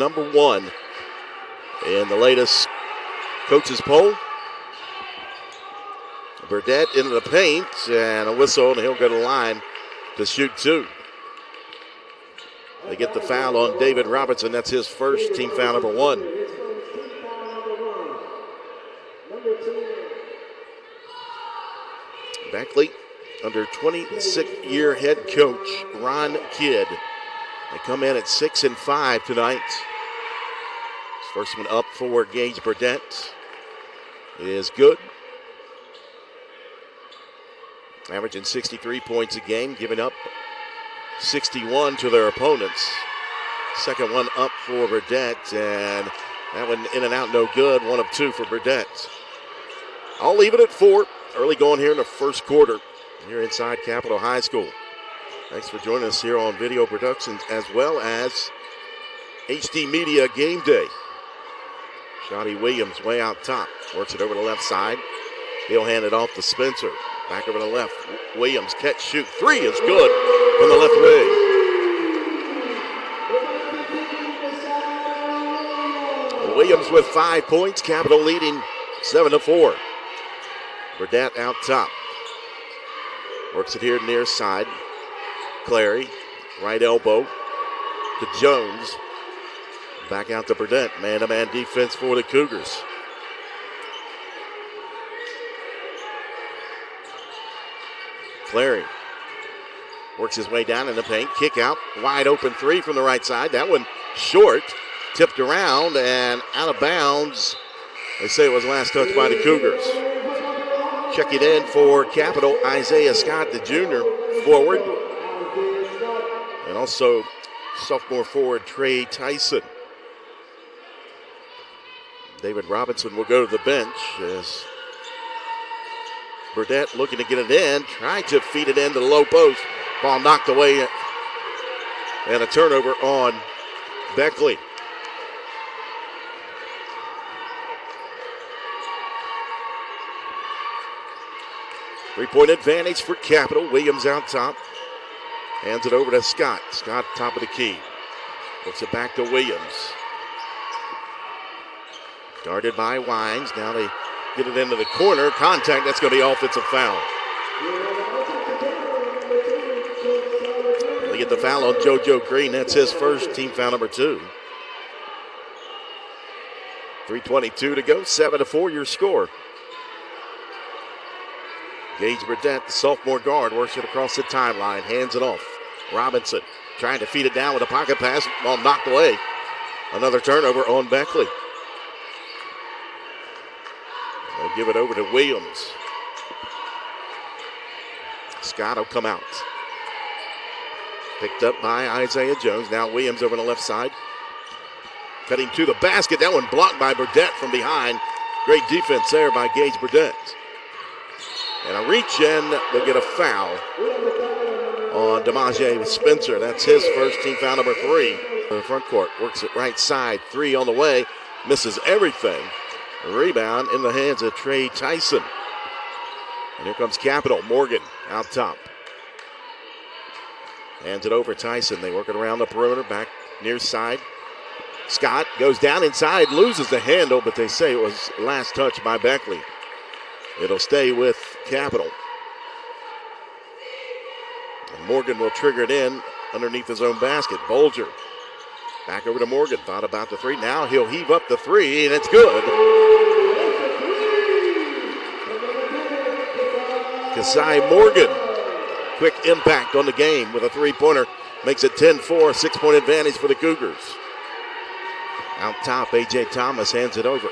number 1 in the latest coaches poll. Burdett into the paint and a whistle, and he'll go to the line to shoot 2. They get the foul on David Robertson. That's his first, team foul number 1. Beckley, under 26-year head coach Ron Kidd. They come in at 6-5 tonight. First one up for Gage Burdett is good. Averaging 63 points a game, giving up 61 to their opponents. Second one up for Burdett, and that one in and out, no good. 1 of 2 for Burdett. I'll leave it at 4. Early going here in the first quarter here inside Capitol High School. Thanks for joining us here on Video Productions as well as HD Media Game Day. Shotty Williams way out top. Works it over the left side. He'll hand it off to Spencer. Back over the left. Williams catch, shoot. 3 is good from the left wing. Williams with 5 points. Capital leading 7-4. Burdett out top. Works it here near side. Clary, right elbow to Jones. Back out to Burdett. Man-to-man defense for the Cougars. Clary works his way down in the paint. Kick out. Wide open 3 from the right side. That one short. Tipped around and out of bounds. They say it was last touch by the Cougars. Check it in for Capital. Isaiah Scott, the junior forward. And also sophomore forward Trey Tyson. David Robinson will go to the bench as Burdett looking to get it in. Tried to feed it into the low post. Ball knocked away and a turnover on Beckley. Three-point advantage for Capital. Williams out top. Hands it over to Scott. Scott top of the key. Puts it back to Williams. Guarded by Wines. Now they get it into the corner. Contact. That's going to be offensive foul. They get the foul on JoJo Green. That's his first, team foul number 2. 3:22 to go. 7-4 your score. Gage Burdett, the sophomore guard, works it across the timeline, hands it off. Robinson trying to feed it down with a pocket pass, ball knocked away. Another turnover on Beckley. They'll give it over to Williams. Scott will come out. Picked up by Isaiah Jones. Now Williams over on the left side. Cutting to the basket. That one blocked by Burdett from behind. Great defense there by Gage Burdett. And a reach in, they'll get a foul on DeMaje Spencer. That's his first, team foul number 3. In the front court, works it right side. 3 on the way, misses everything. A rebound in the hands of Trey Tyson. And here comes Capital. Morgan out top. Hands it over Tyson. They work it around the perimeter, back near side. Scott goes down inside, loses the handle, but they say it was last touch by Beckley. It'll stay with Capital. And Morgan will trigger it in underneath his own basket. Bolger back over to Morgan. Thought about the 3. Now he'll heave up the 3, and it's good. Kasai Morgan. Quick impact on the game with a 3-pointer. Makes it 10-4, 6-point advantage for the Cougars. Out top, A.J. Thomas hands it over.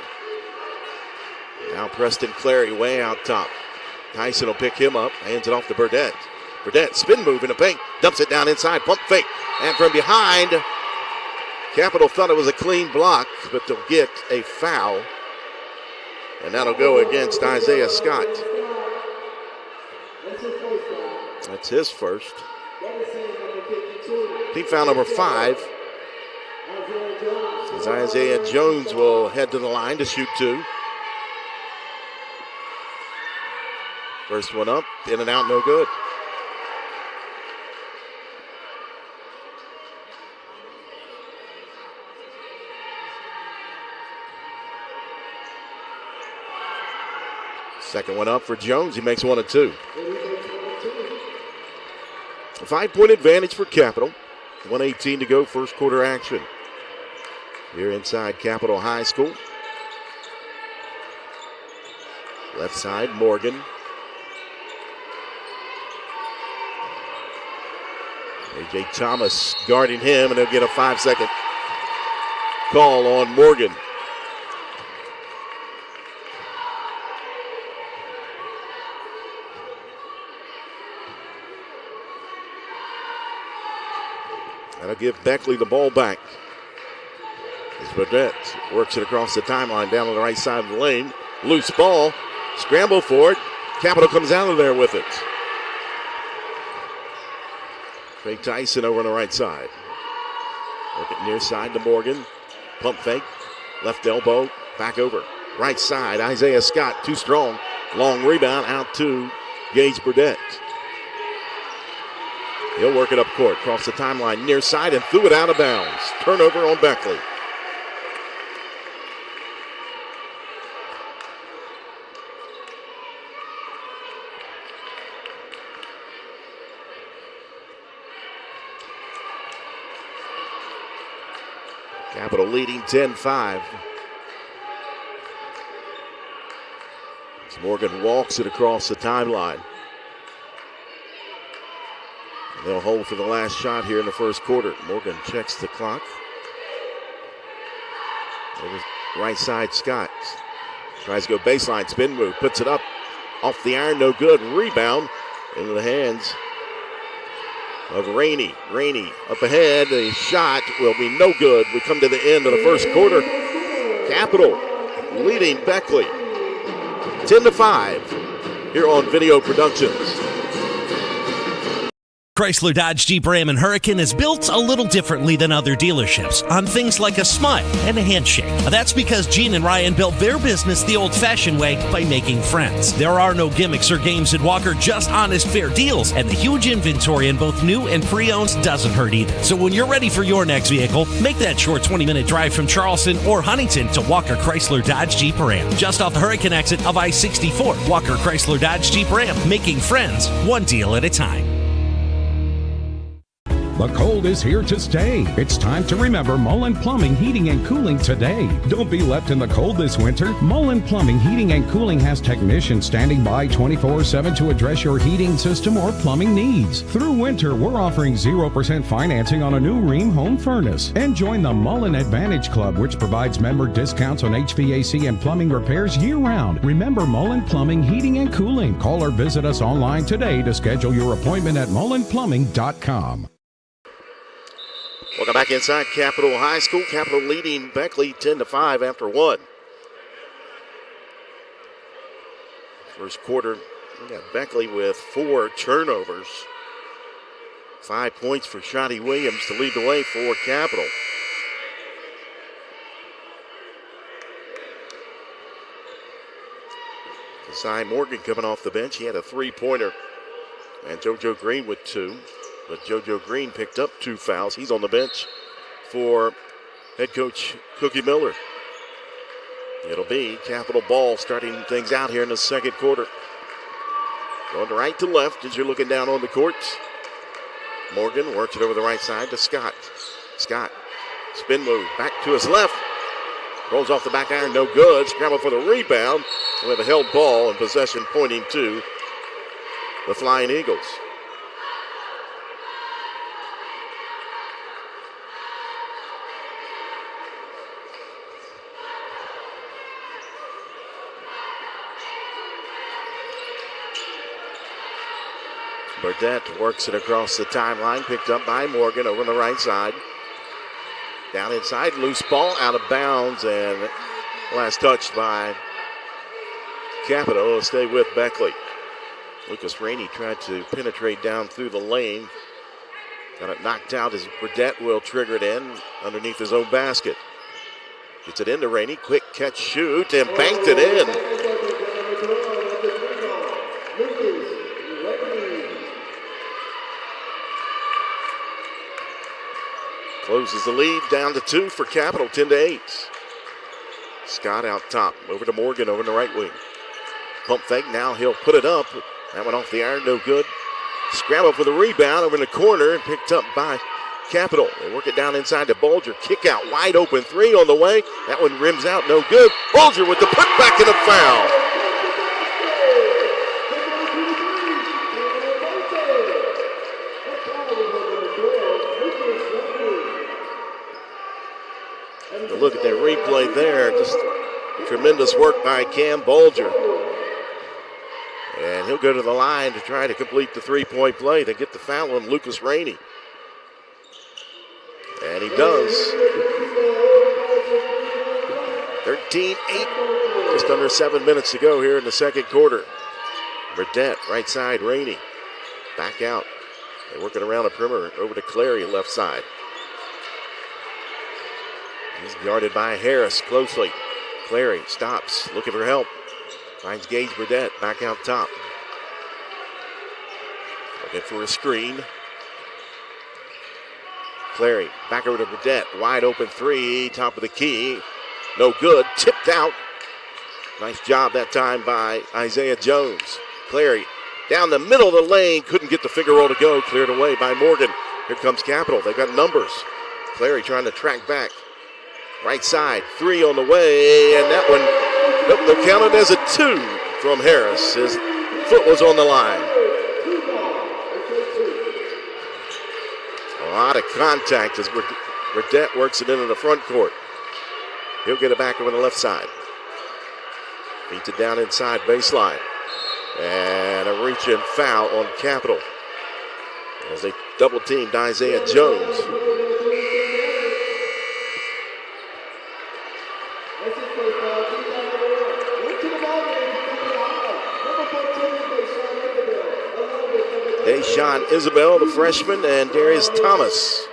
Now Preston Clary way out top. Tyson will pick him up, hands it off to Burdett. Burdett, spin move in the paint, dumps it down inside, pump fake. And from behind, Capital thought it was a clean block, but they'll get a foul. And that'll go against Isaiah Scott. That's his first. Team foul number 5. As Isaiah Jones will head to the line to shoot 2. First one up, in and out, no good. Second one up for Jones. He makes one of two. A 5-point advantage for Capital. 1:18 to go, first quarter action. Here inside Capital High School. Left side, Morgan. A.J. Thomas guarding him, and they'll get a 5-second call on Morgan. That'll give Beckley the ball back. As Burdett works it across the timeline down on the right side of the lane. Loose ball. Scramble for it. Capital comes out of there with it. Trey Tyson over on the right side. Work it near side to Morgan. Pump fake. Left elbow. Back over. Right side. Isaiah Scott. Too strong. Long rebound out to Gage Burdett. He'll work it up court. Across the timeline near side and threw it out of bounds. Turnover on Beckley. Capital leading 10-5. As Morgan walks it across the timeline. They'll hold for the last shot here in the first quarter. Morgan checks the clock. Over right side, Scott. Tries to go baseline, spin move, puts it up. Off the iron, no good. Rebound into the hands of Rainey. Rainey up ahead. The shot will be no good. We come to the end of the first quarter. Capital leading Beckley 10-5 here on Video Productions. Chrysler, Dodge, Jeep, Ram, and Hurricane is built a little differently than other dealerships on things like a smile and a handshake. That's because Gene and Ryan built their business the old-fashioned way by making friends. There are no gimmicks or games at Walker, just honest, fair deals, and the huge inventory in both new and pre-owns doesn't hurt either. So when you're ready for your next vehicle, make that short 20-minute drive from Charleston or Huntington to Walker, Chrysler, Dodge, Jeep, Ram. Just off the Hurricane exit of I-64, Walker, Chrysler, Dodge, Jeep, Ram. Making friends, one deal at a time. The cold is here to stay. It's time to remember Mullen Plumbing, Heating, and Cooling today. Don't be left in the cold this winter. Mullen Plumbing, Heating, and Cooling has technicians standing by 24/7 to address your heating system or plumbing needs. Through winter, we're offering 0% financing on a new Rheem home furnace. And join the Mullen Advantage Club, which provides member discounts on HVAC and plumbing repairs year-round. Remember Mullen Plumbing, Heating, and Cooling. Call or visit us online today to schedule your appointment at mullenplumbing.com. Welcome back inside Capital High School. Capital leading Beckley 10-5 after one. First quarter, we got Beckley with 4 turnovers. 5 points for Shotty Williams to lead the way for Capital. Kasai Morgan coming off the bench. He had a 3-pointer. And JoJo Green with 2. But JoJo Green picked up 2 fouls. He's on the bench for head coach Cookie Miller. It'll be Capital ball starting things out here in the second quarter. Going to right to left as you're looking down on the court. Morgan works it over the right side to Scott. Scott, spin move, back to his left. Rolls off the back iron, no good. Scramble for the rebound with a held ball and possession pointing to the Flying Eagles. Burdett works it across the timeline, picked up by Morgan over on the right side. Down inside, loose ball, out of bounds, and last touched by Capital. It'll stay with Beckley. Lucas Rainey tried to penetrate down through the lane. Got it knocked out as Burdett will trigger it in underneath his own basket. Gets it into Rainey, quick catch, shoot, and banked it in. Closes the lead down to 2 for Capital, 10-8. Scott out top, over to Morgan over in the right wing. Pump fake, now he'll put it up. That went off the iron, no good. Scramble for the rebound over in the corner and picked up by Capital. They work it down inside to Bulger. Kick out, wide open three on the way. That one rims out, no good. Bulger with the putback and a foul. Look at that replay there. Just tremendous work by Cam Bulger. And he'll go to the line to try to complete the three-point play to get the foul on Lucas Rainey. And he does. 13-8. Just under 7 minutes to go here in the second quarter. Burdette, right side, Rainey. Back out. They're working around the perimeter. Over to Clary, left side. He's guarded by Harris closely. Clary stops, looking for help. Finds Gage Burdette back out top. Looking for a screen. Clary back over to Burdette. Wide open three, top of the key. No good, tipped out. Nice job that time by Isaiah Jones. Clary down the middle of the lane, couldn't get the finger roll to go. Cleared away by Morgan. Here comes Capital, they've got numbers. Clary trying to track back. Right side, three on the way, and that one, nope, they'll count it as a two from Harris. His foot was on the line. A lot of contact as Burdette works it into the front court. He'll get it back over the left side. Beats it down inside baseline. And a reach-in foul on Capital as they double-teamed Isaiah Jones. Deshaun Isabel, the freshman, and Darius Thomas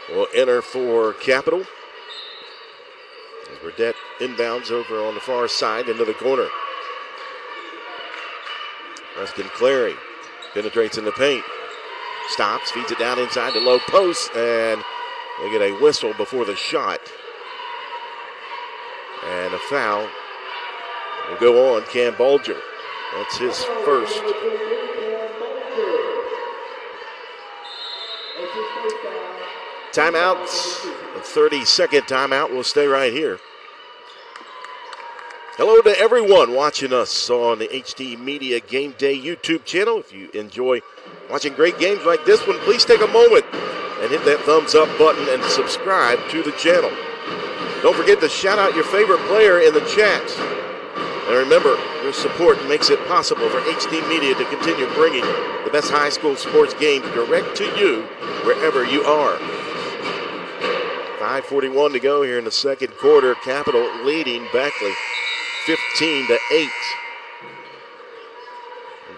will enter for Capital. As Burdette inbounds over on the far side into the corner. Preston Clary penetrates in the paint. Stops, feeds it down inside the low post, and they get a whistle before the shot. And a foul will go on Cam Bulger. That's his first. Timeout, a 30-second timeout. We'll stay right here. Hello to everyone watching us on the HD Media Game Day YouTube channel. If you enjoy watching great games like this one, please take a moment and hit that thumbs up button and subscribe to the channel. Don't forget to shout out your favorite player in the chat. And remember, your support makes it possible for HD Media to continue bringing the best high school sports games direct to you wherever you are. 5:41 to go here in the second quarter. Capital leading Beckley 15-8.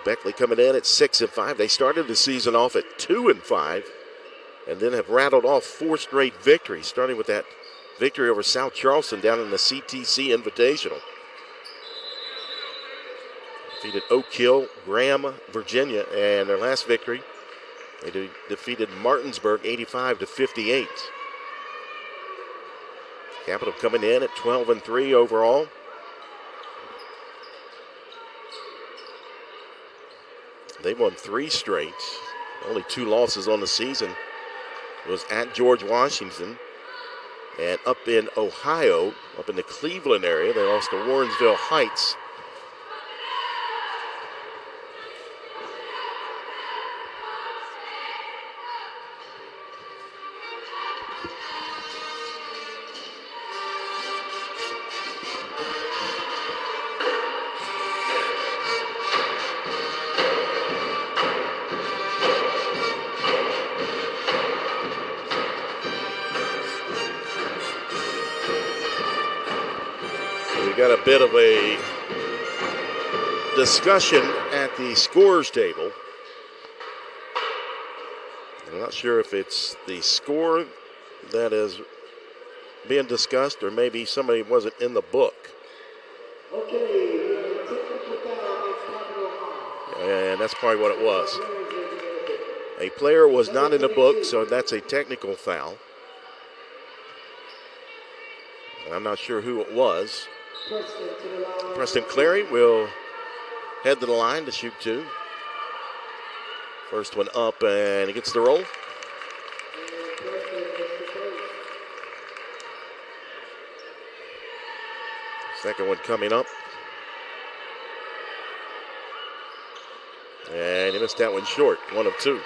Beckley coming in at 6-5. They started the season off at 2-5 and then have rattled off 4 straight victories, starting with that victory over South Charleston down in the CTC Invitational. Defeated Oak Hill, Graham, Virginia, and their last victory, they defeated Martinsburg 85-58. Capital coming in at 12-3 overall. They've won 3 straight. Only 2 losses on the season. It was at George Washington and up in Ohio, up in the Cleveland area. They lost to Warrensville Heights. Got a bit of a discussion at the scores table. I'm not sure if it's the score that is being discussed or maybe somebody wasn't in the book. And that's probably what it was. A player was not in the book, so that's a technical foul. I'm not sure who it was. Preston Clary will head to the line to shoot two. First one up, and he gets the roll. Second one coming up. And he missed that one short, 1 of 2.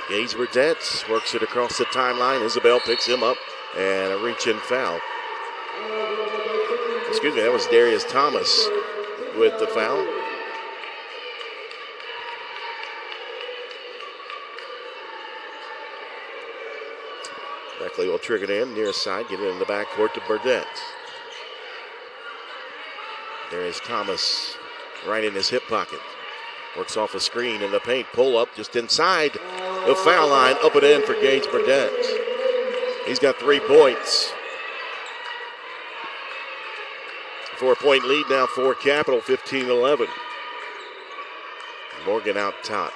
Gage Burdett works it across the timeline. Isabel picks him up, and a reach-in foul. Excuse me, that was Darius Thomas with the foul. Beckley will trigger it in, near side, get it in the backcourt to Burdett. Darius Thomas right in his hip pocket. Works off a screen in the paint, pull up just inside the foul line, up and in for Gage Burdett. He's got 3 points. 4-point lead now for Capital, 15-11. Morgan out top.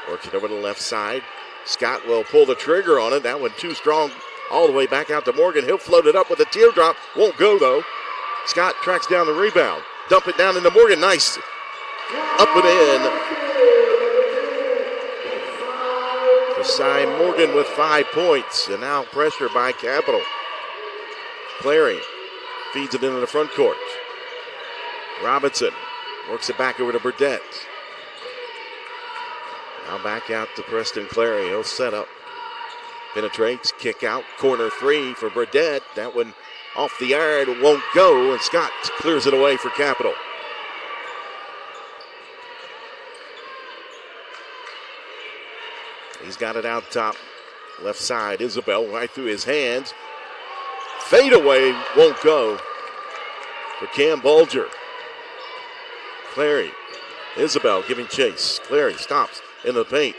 Works it over to the left side. Scott will pull the trigger on it. That one too strong all the way back out to Morgan. He'll float it up with a teardrop. Won't go though. Scott tracks down the rebound. Dump it down into Morgan. Nice. Up and in. Josiah Morgan with 5 points. And now pressure by Capital. Clary feeds it into the front court. Robinson works it back over to Burdett. Now back out to Preston Clary. He'll set up. Penetrates, kick out, corner 3 for Burdett. That one off the iron, won't go, and Scott clears it away for Capital. He's got it out top, left side. Isabel right through his hands. Fade away, won't go for Cam Bulger. Clary, Isabel giving chase. Clary stops in the paint,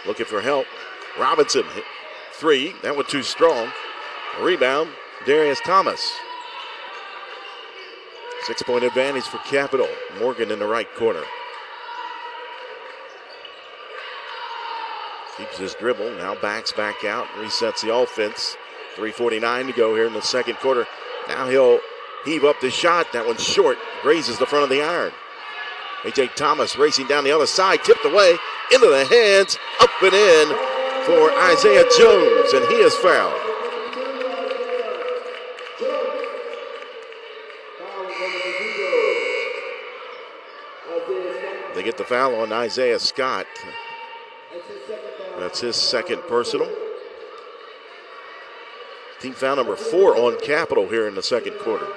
looking for help. Robinson, 3, that one too strong. Rebound, Darius Thomas. 6-point advantage for Capital. Morgan in the right corner. Keeps his dribble, now backs back out, resets the offense. 3:49 to go here in the second quarter. Now he'll heave up the shot. That one's short, grazes the front of the iron. A.J. Thomas racing down the other side, tipped away, into the hands, up and in for Isaiah Jones, and he is fouled. They get the foul on Isaiah Scott. That's his second personal. Team foul number 4 on Capital here in the second quarter.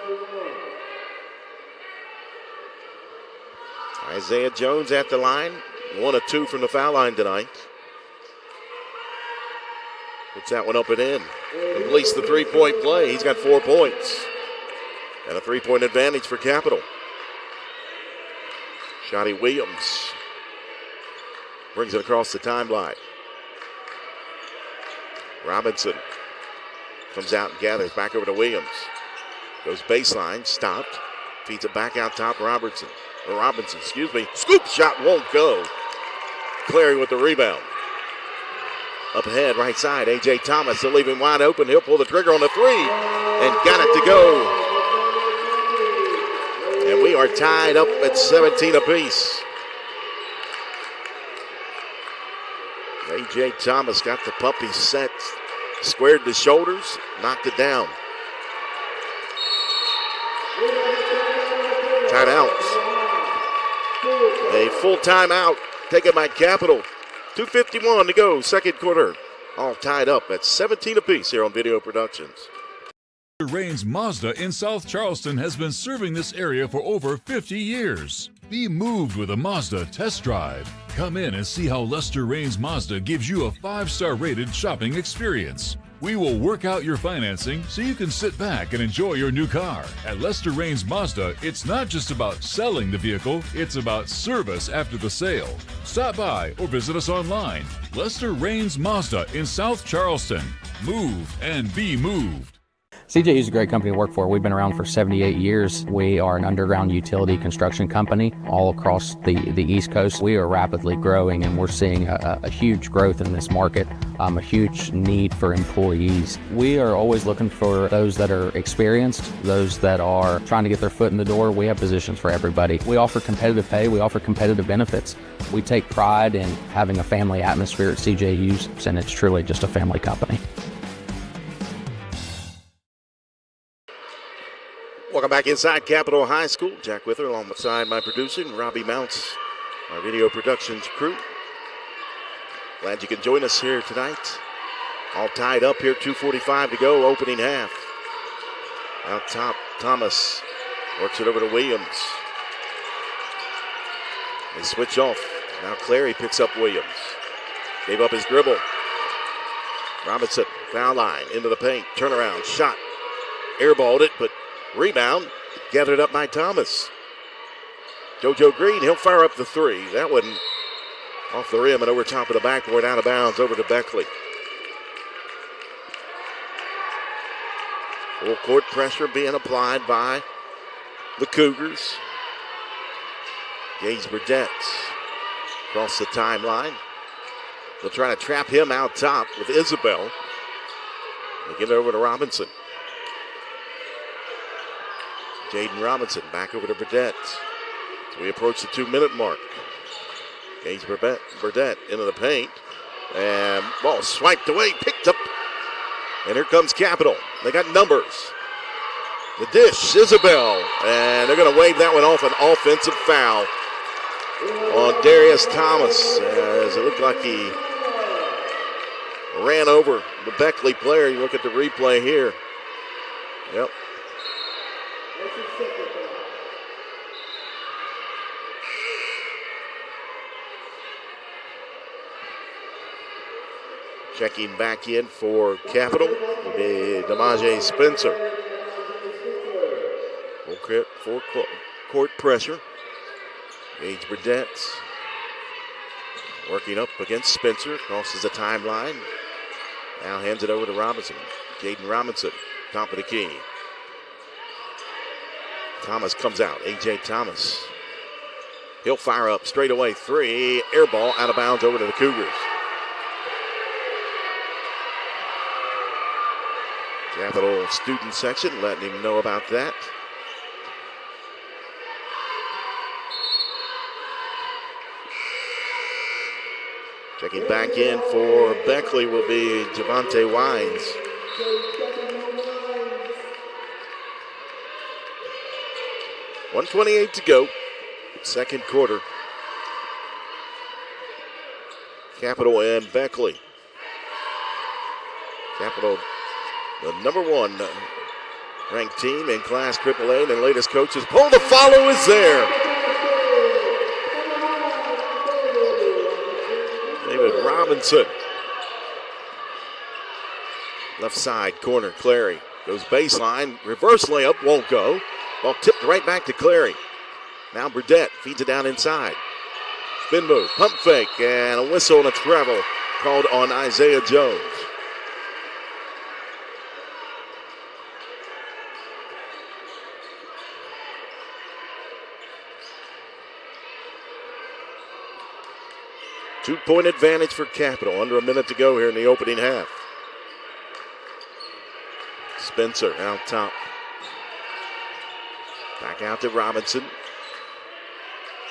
Isaiah Jones at the line. 1 of 2 from the foul line tonight. Puts that one up and in. Completes the 3-point play. He's got 4 points. And a 3-point advantage for Capital. Shotty Williams brings it across the timeline. Robinson comes out and gathers back over to Williams. Goes baseline, stopped. Feeds it back out top, Robinson, excuse me. Scoop shot won't go. Clary with the rebound. Up ahead, right side, A.J. Thomas. They'll leave him wide open. He'll pull the trigger on the 3 and got it to go. And we are tied up at 17 apiece. A.J. Thomas got the puppy set, squared the shoulders, knocked it down. Timeout. A full timeout taken by Capital. 2:51 to go, second quarter. All tied up at 17 apiece here on Video Productions. Rains Mazda in South Charleston has been serving this area for over 50 years. Be moved with a Mazda test drive. Come in and see how Lester Rains Mazda gives you a 5-star rated shopping experience. We will work out your financing so you can sit back and enjoy your new car. At Lester Rains Mazda, it's not just about selling the vehicle, it's about service after the sale. Stop by or visit us online. Lester Rains Mazda in South Charleston. Move and be moved. CJU is a great company to work for. We've been around for 78 years. We are an underground utility construction company all across the East Coast. We are rapidly growing, and we're seeing a huge growth in this market, a huge need for employees. We are always looking for those that are experienced, those that are trying to get their foot in the door. We have positions for everybody. We offer competitive pay. We offer competitive benefits. We take pride in having a family atmosphere at CJU's, and it's truly just a family company. Welcome back inside Capitol High School. Jack Wither alongside my producer, Robbie Mounts, our video productions crew. Glad you can join us here tonight. All tied up here, 2:45 to go, opening half. Out top, Thomas works it over to Williams. They switch off. Now Clary picks up Williams. Gave up his dribble. Robinson, foul line, into the paint, turnaround, shot. Airballed it, but rebound gathered up by Thomas. JoJo Green, he'll fire up the three. That one off the rim and over top of the backboard, out of bounds, over to Beckley. Full court pressure being applied by the Cougars. Gage Burdett across the timeline. They'll try to trap him out top with Isabel. They give it over to Robinson. Jaden Robinson back over to Burdett. So we approach the 2-minute mark. Gage Burdett into the paint. And ball swiped away, picked up. And here comes Capitol. They got numbers. The dish, Isabel. And they're going to wave that one off, an offensive foul on Darius Thomas. As it looked like he ran over the Beckley player. You look at the replay here. Yep. Checking back in for Capitol will be Demaje Spencer. Full court pressure. Gage Burdett working up against Spencer, crosses the timeline. Now hands it over to Robinson. Jaden Robinson, top of the key. Thomas comes out, A.J. Thomas. He'll fire up straight away, three. Air ball out of bounds over to the Cougars. Capitol student section letting him know about that. Checking back in for Beckley will be Javante Wines. .128 to go, second quarter. Capitol and Beckley. Capitol, the number one ranked team in Class AAA, and the latest coaches poll. The follow is there. David Robinson. Left side corner, Clary goes baseline, reverse layup, won't go. Ball tipped right back to Clary. Now Burdett feeds it down inside. Spin move, pump fake, and a whistle and a travel called on Isaiah Jones. Two-point advantage for Capitol. Under a minute to go here in the opening half. Spencer out top. Back out to Robinson.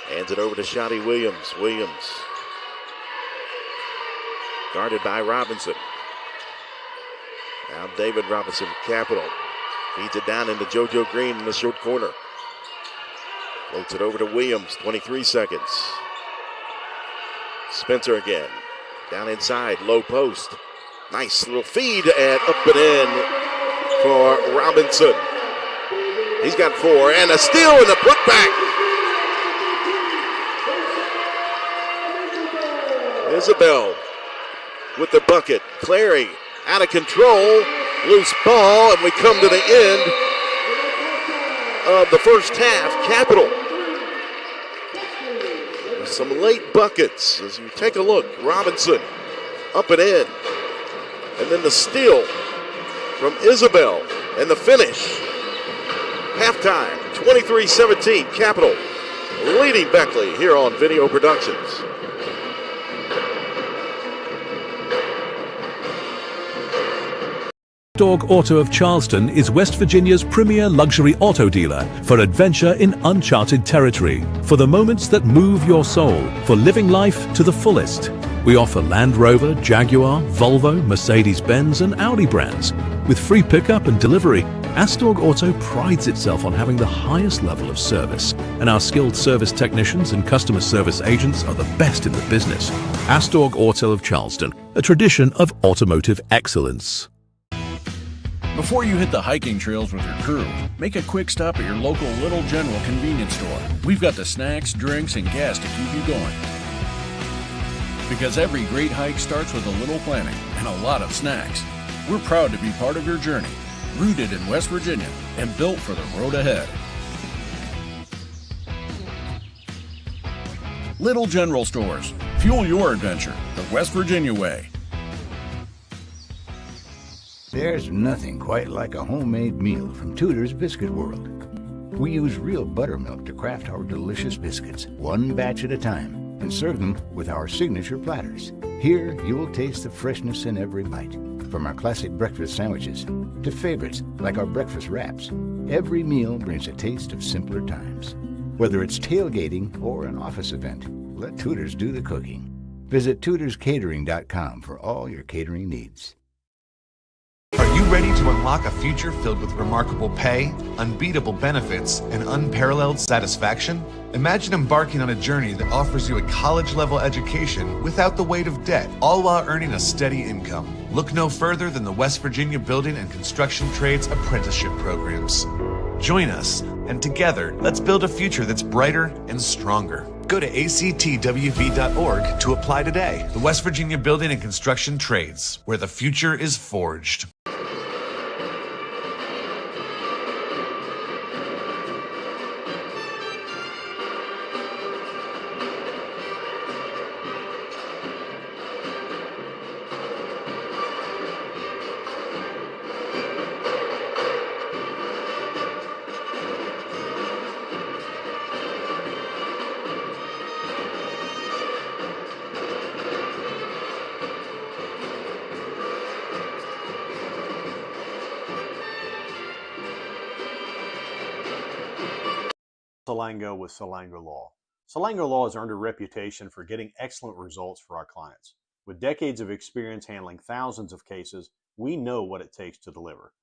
Hands it over to Shotty Williams. Williams. Guarded by Robinson. Now David Robinson, Capitol. Feeds it down into JoJo Green in the short corner. Floats it over to Williams. 23 seconds. Spencer again. Down inside, low post. Nice little feed and up and in for Robinson. He's got four and a steal and a putback. Isabel with the bucket. Clary out of control. Loose ball, and we come to the end of the first half. Capitol. Some late buckets as you take a look. Robinson up and in. And then the steal from Isabel. And the finish. Halftime, 23-17, Capital leading Beckley here on Video Productions. Dog Auto of Charleston is West Virginia's premier luxury auto dealer for adventure in uncharted territory, for the moments that move your soul, for living life to the fullest. We offer Land Rover, Jaguar, Volvo, Mercedes-Benz and Audi brands. With free pickup and delivery, Astorg Auto prides itself on having the highest level of service, and our skilled service technicians and customer service agents are the best in the business. Astorg Auto of Charleston, a tradition of automotive excellence. Before you hit the hiking trails with your crew, make a quick stop at your local Little General convenience store. We've got the snacks, drinks, and gas to keep you going. Because every great hike starts with a little planning and a lot of snacks. We're proud to be part of your journey, rooted in West Virginia and built for the road ahead. Little General Stores. Fuel your adventure the West Virginia way. There's nothing quite like a homemade meal from Tudor's Biscuit World. We use real buttermilk to craft our delicious biscuits, one batch at a time, and serve them with our signature platters. Here, you will taste the freshness in every bite. From our classic breakfast sandwiches to favorites like our breakfast wraps, every meal brings a taste of simpler times. Whether it's tailgating or an office event, let Tudor's do the cooking. Visit tudorscatering.com for all your catering needs. Are you ready to unlock a future filled with remarkable pay, unbeatable benefits, and unparalleled satisfaction? Imagine embarking on a journey that offers you a college-level education without the weight of debt, all while earning a steady income. Look no further than the West Virginia Building and Construction Trades Apprenticeship Programs. Join us, and together, let's build a future that's brighter and stronger. Go to actwv.org to apply today. The West Virginia Building and Construction Trades, where the future is forged. Salango with Salango Law. Salango Law has earned a reputation for getting excellent results for our clients. With decades of experience handling thousands of cases, we know what it takes to deliver.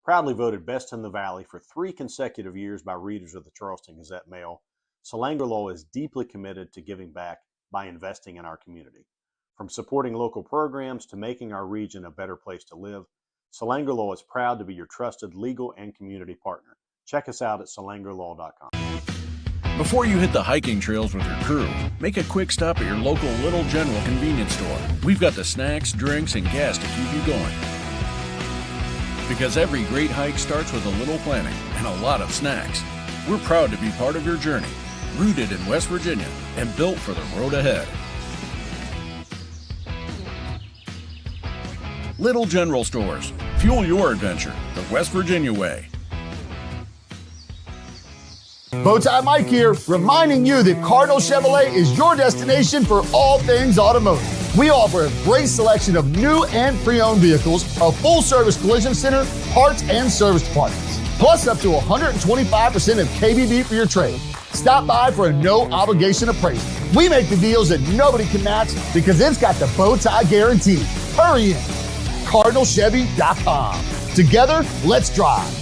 Proudly voted Best in the Valley for 3 consecutive years by readers of the Charleston Gazette-Mail, Salango Law is deeply committed to giving back by investing in our community. From supporting local programs to making our region a better place to live, Salango Law is proud to be your trusted legal and community partner. Check us out at salangolaw.com. Before you hit the hiking trails with your crew, make a quick stop at your local Little General convenience store. We've got the snacks, drinks, and gas to keep you going. Because every great hike starts with a little planning and a lot of snacks. We're proud to be part of your journey, rooted in West Virginia and built for the road ahead. Little General Stores. Fuel your adventure the West Virginia way. Bowtie Mike here, reminding you that Cardinal Chevrolet is your destination for all things automotive. We offer a great selection of new and pre-owned vehicles, a full-service collision center, parts and service departments, plus up to 125% of KBB for your trade. Stop by for a no-obligation appraisal. We make the deals that nobody can match because it's got the Bowtie guarantee. Hurry in. CardinalChevy.com. Together, let's drive.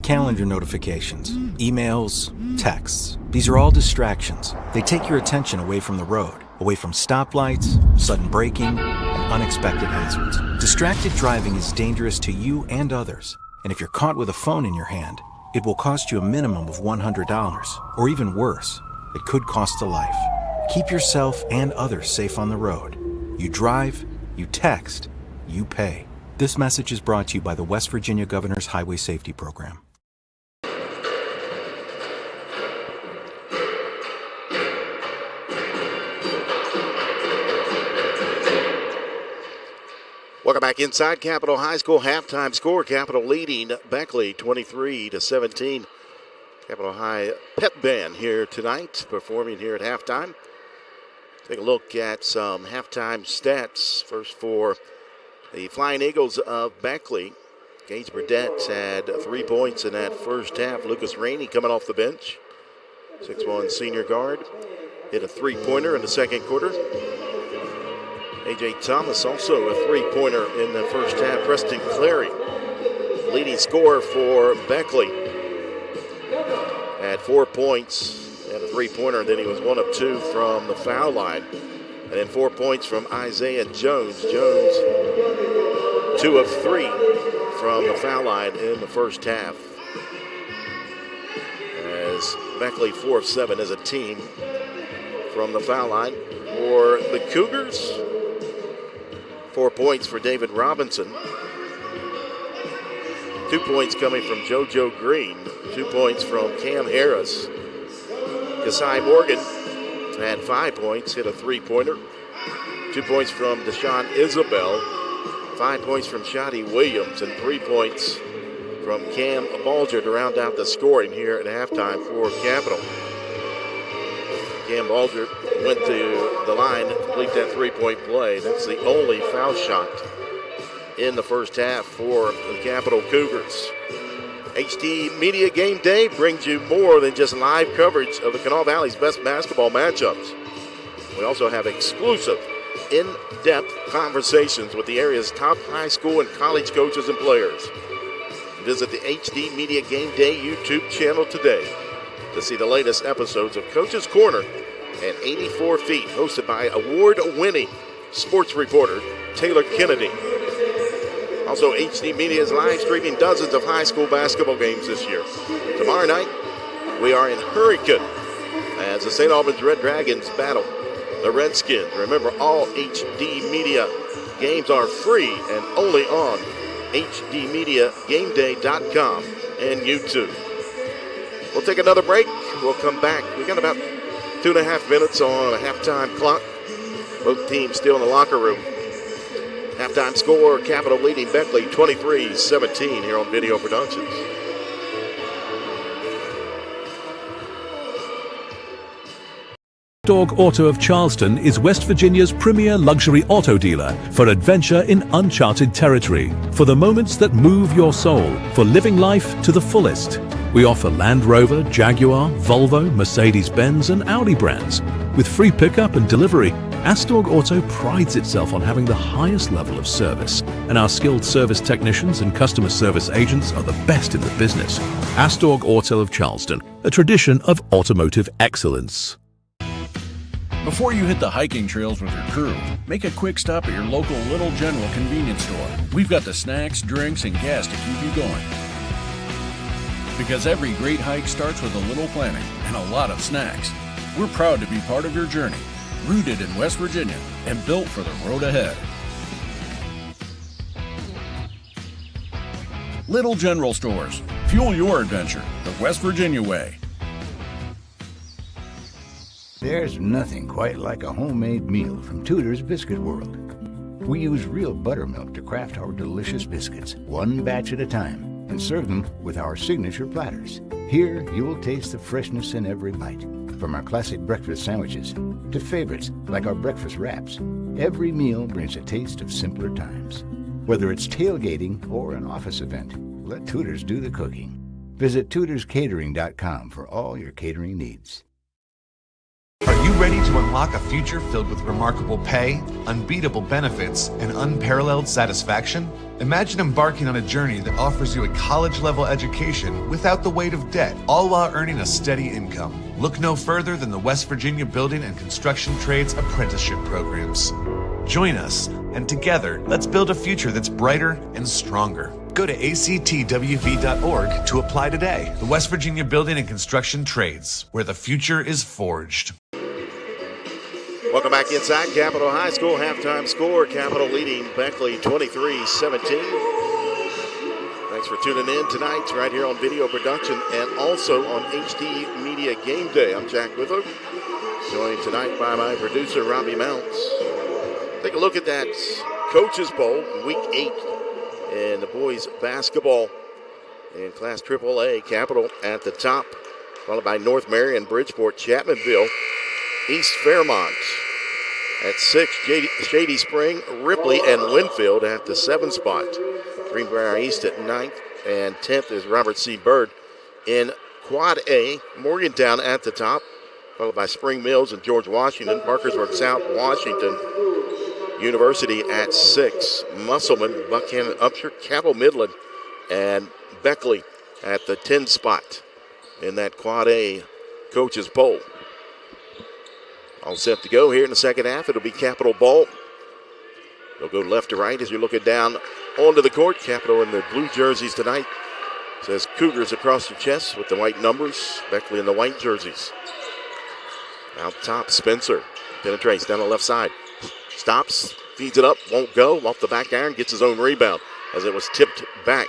Calendar notifications, emails, texts. These are all distractions. They take your attention away from the road, away from stoplights, sudden braking, and unexpected hazards. Distracted driving is dangerous to you and others. And if you're caught with a phone in your hand, it will cost you a minimum of $100, or even worse, it could cost a life. Keep yourself and others safe on the road. You drive, you text, you pay. This message is brought to you by the West Virginia Governor's Highway Safety Program. Welcome back inside Capital High School halftime score. Capital leading Beckley 23-17. Capital High pep band here tonight, performing here at halftime. Take a look at some halftime stats. First for the Flying Eagles of Beckley. Gage Burdett had 3 points in that first half. Lucas Rainey coming off the bench. 6'1" senior guard. Hit a 3-pointer in the second quarter. A.J. Thomas also a 3-pointer in the first half. Preston Clary, leading scorer for Beckley, had 4 points and a 3-pointer. Then he was 1 of 2 from the foul line. And then 4 points from Isaiah Jones. Jones, 2 of 3 from the foul line in the first half. As Beckley 4 of 7 as a team from the foul line. For the Cougars, 4 points for David Robinson. 2 points coming from JoJo Green. 2 points from Cam Harris. Kasai Morgan had 5 points, hit a 3-pointer. 2 points from Deshaun Isabel. 5 points from Shadi Williams and 3 points from Cam Balger to round out the scoring here at halftime for Capital. Cam Balger went to the line to complete that 3-point play. That's the only foul shot in the first half for the Capital Cougars. HD Media Game Day brings you more than just live coverage of the Kanawha Valley's best basketball matchups. We also have exclusive, in-depth conversations with the area's top high school and college coaches and players. Visit the HD Media Game Day YouTube channel today to see the latest episodes of Coach's Corner and 84 Feet, hosted by award-winning sports reporter Taylor Kennedy. Also, HD Media is live streaming dozens of high school basketball games this year. Tomorrow night, we are in Hurricane as the St. Albans Red Dragons battle the Redskins. Remember, all HD Media games are free and only on hdmediagameday.com and YouTube. We'll take another break. We'll come back. We got about 2.5 minutes on a halftime clock. Both teams still in the locker room. Halftime score, Capital leading Beckley 23-17 here on Video Productions. Dog Auto of Charleston is West Virginia's premier luxury auto dealer for adventure in uncharted territory, for the moments that move your soul, for living life to the fullest. We offer Land Rover, Jaguar, Volvo, Mercedes-Benz and Audi brands. With free pickup and delivery, Astorg Auto prides itself on having the highest level of service, and our skilled service technicians and customer service agents are the best in the business. Astorg Auto of Charleston, a tradition of automotive excellence. Before you hit the hiking trails with your crew, make a quick stop at your local Little General convenience store. We've got the snacks, drinks, and gas to keep you going. Because every great hike starts with a little planning and a lot of snacks. We're proud to be part of your journey, rooted in West Virginia and built for the road ahead. Little General Stores. Fuel your adventure the West Virginia way. There's nothing quite like a homemade meal from Tudor's Biscuit World. We use real buttermilk to craft our delicious biscuits, one batch at a time, and serve them with our signature platters. Here, you will taste the freshness in every bite. From our classic breakfast sandwiches to favorites like our breakfast wraps, every meal brings a taste of simpler times. Whether it's tailgating or an office event, let Tudor's do the cooking. Visit tudorscatering.com for all your catering needs. Are you ready to unlock a future filled with remarkable pay, unbeatable benefits, and unparalleled satisfaction? Imagine embarking on a journey that offers you a college-level education without the weight of debt, all while earning a steady income. Look no further than the West Virginia Building and Construction Trades Apprenticeship Programs. Join us, and together, let's build a future that's brighter and stronger. Go to actwv.org to apply today. The West Virginia Building and Construction Trades, where the future is forged. Welcome back inside Capital High School halftime score. Capital leading Beckley 23-17. Thanks for tuning in tonight right here on Video Production and also on HD Media Game Day. I'm Jack Withrow, joined tonight by my producer Robbie Mounts. Take a look at that Coaches Bowl, week 8 in the boys basketball in Class AAA. Capital at the top, followed by North Marion, Bridgeport, Chapmanville, East Fairmont. At 6, Shady Spring, Ripley, and Winfield at the 7 spot. Greenbrier East at 9th, and 10th is Robert C. Byrd. In Quad A, Morgantown at the top, followed by Spring Mills and George Washington. Parkersburg South, Washington University at 6. Musselman, Buckhannon, Upshur, Cabell Midland, and Beckley at the 10 spot in that Quad A Coaches Poll. All set to go here in the second half. It'll be Capital ball. They'll go left to right as you're looking down onto the court. Capital in the blue jerseys tonight. Says Cougars across the chest with the white numbers. Beckley in the white jerseys. Out top, Spencer penetrates down the left side. Stops, feeds it up, won't go. Off the back iron, gets his own rebound as it was tipped back.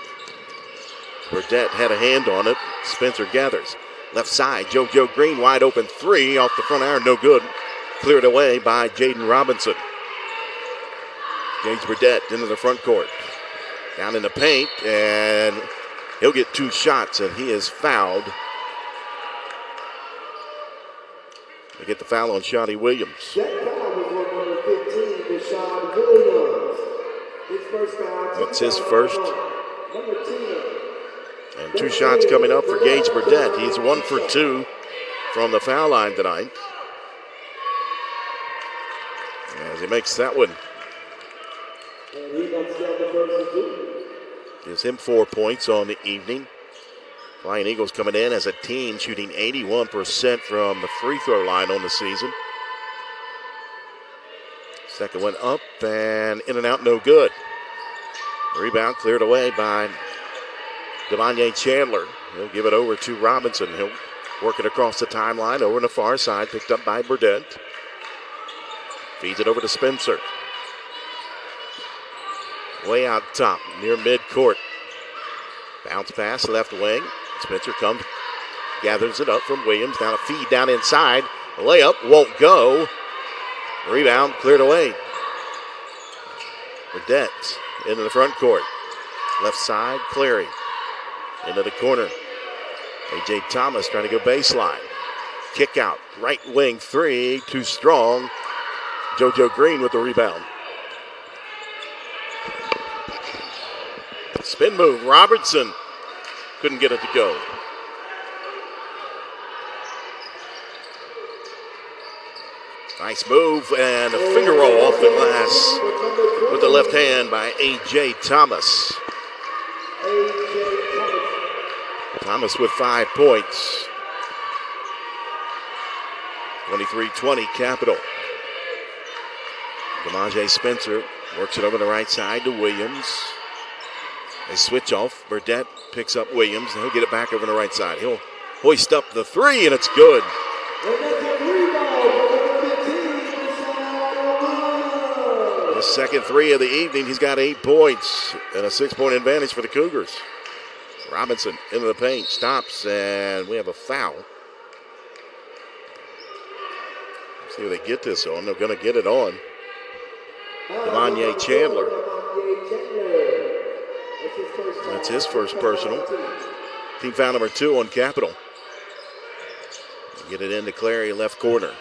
Burdett had a hand on it. Spencer gathers. Left side, JoJo Green, wide open 3 off the front iron, no good. Cleared away by Jaden Robinson. James Burdett into the front court. Down in the paint, and he'll get 2 shots, and he is fouled. They get the foul on Shawty Williams. That's his first. And 2 shots coming up for Gage Burdett. He's 1 for 2 from the foul line tonight. As he makes that one. Gives him 4 points on the evening. Flying Eagles coming in as a team, shooting 81% from the free throw line on the season. Second one up and in and out, no good. Rebound cleared away by Devontae Chandler. He'll give it over to Robinson. He'll work it across the timeline over on the far side, picked up by Burdett. Feeds it over to Spencer. Way out top, near midcourt. Bounce pass, left wing. Spencer comes, gathers it up from Williams. Now a feed down inside. The layup won't go. Rebound cleared away. Burdett into the front court. Left side, Clary. Into the corner. A.J. Thomas trying to go baseline. Kick out, right wing 3, too strong. JoJo Green with the rebound. Spin move, Robertson couldn't get it to go. Nice move and a finger roll off the glass with the left hand by A.J. Thomas. Thomas with 5 points. 23-20 Capital. Demaje Spencer works it over the right side to Williams. They switch off. Burdett picks up Williams. And he'll get it back over the right side. He'll hoist up the 3, and it's good. The second 3 of the evening. He's got 8 points and a 6-point advantage for the Cougars. Robinson into the paint, stops, and we have a foul. Let's see if they get this on. They're going to get it on. Devontae Chandler. That's his first personal. Team foul number 2 on Capital. Get it into Clary, left corner.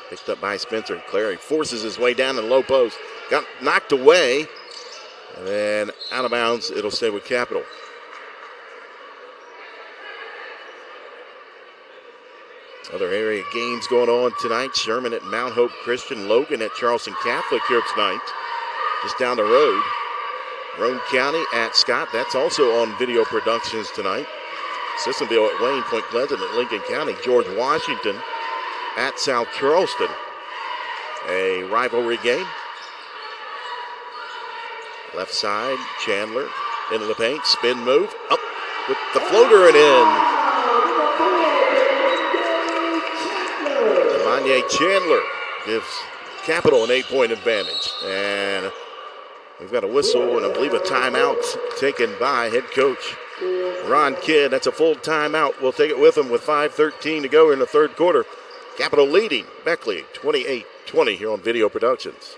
Picked up by Spencer. Clary forces his way down in the low post. Got knocked away. And then out of bounds, it'll stay with Capital. Other area games going on tonight. Sherman at Mount Hope Christian. Logan at Charleston Catholic here tonight. Just down the road. Roane County at Scott. That's also on video productions tonight. Sissonville at Wayne. Point Pleasant at Lincoln County. George Washington at South Charleston. A rivalry game. Left side, Chandler into the paint. Spin move. Up with the floater and in. Devontae Chandler gives Capital an 8-point advantage. And we've got a whistle and I believe a timeout taken by head coach Ron Kidd. That's a full timeout. We'll take it with him with 5:13 to go in the third quarter. Capital leading Beckley 28-20 here on Video Productions.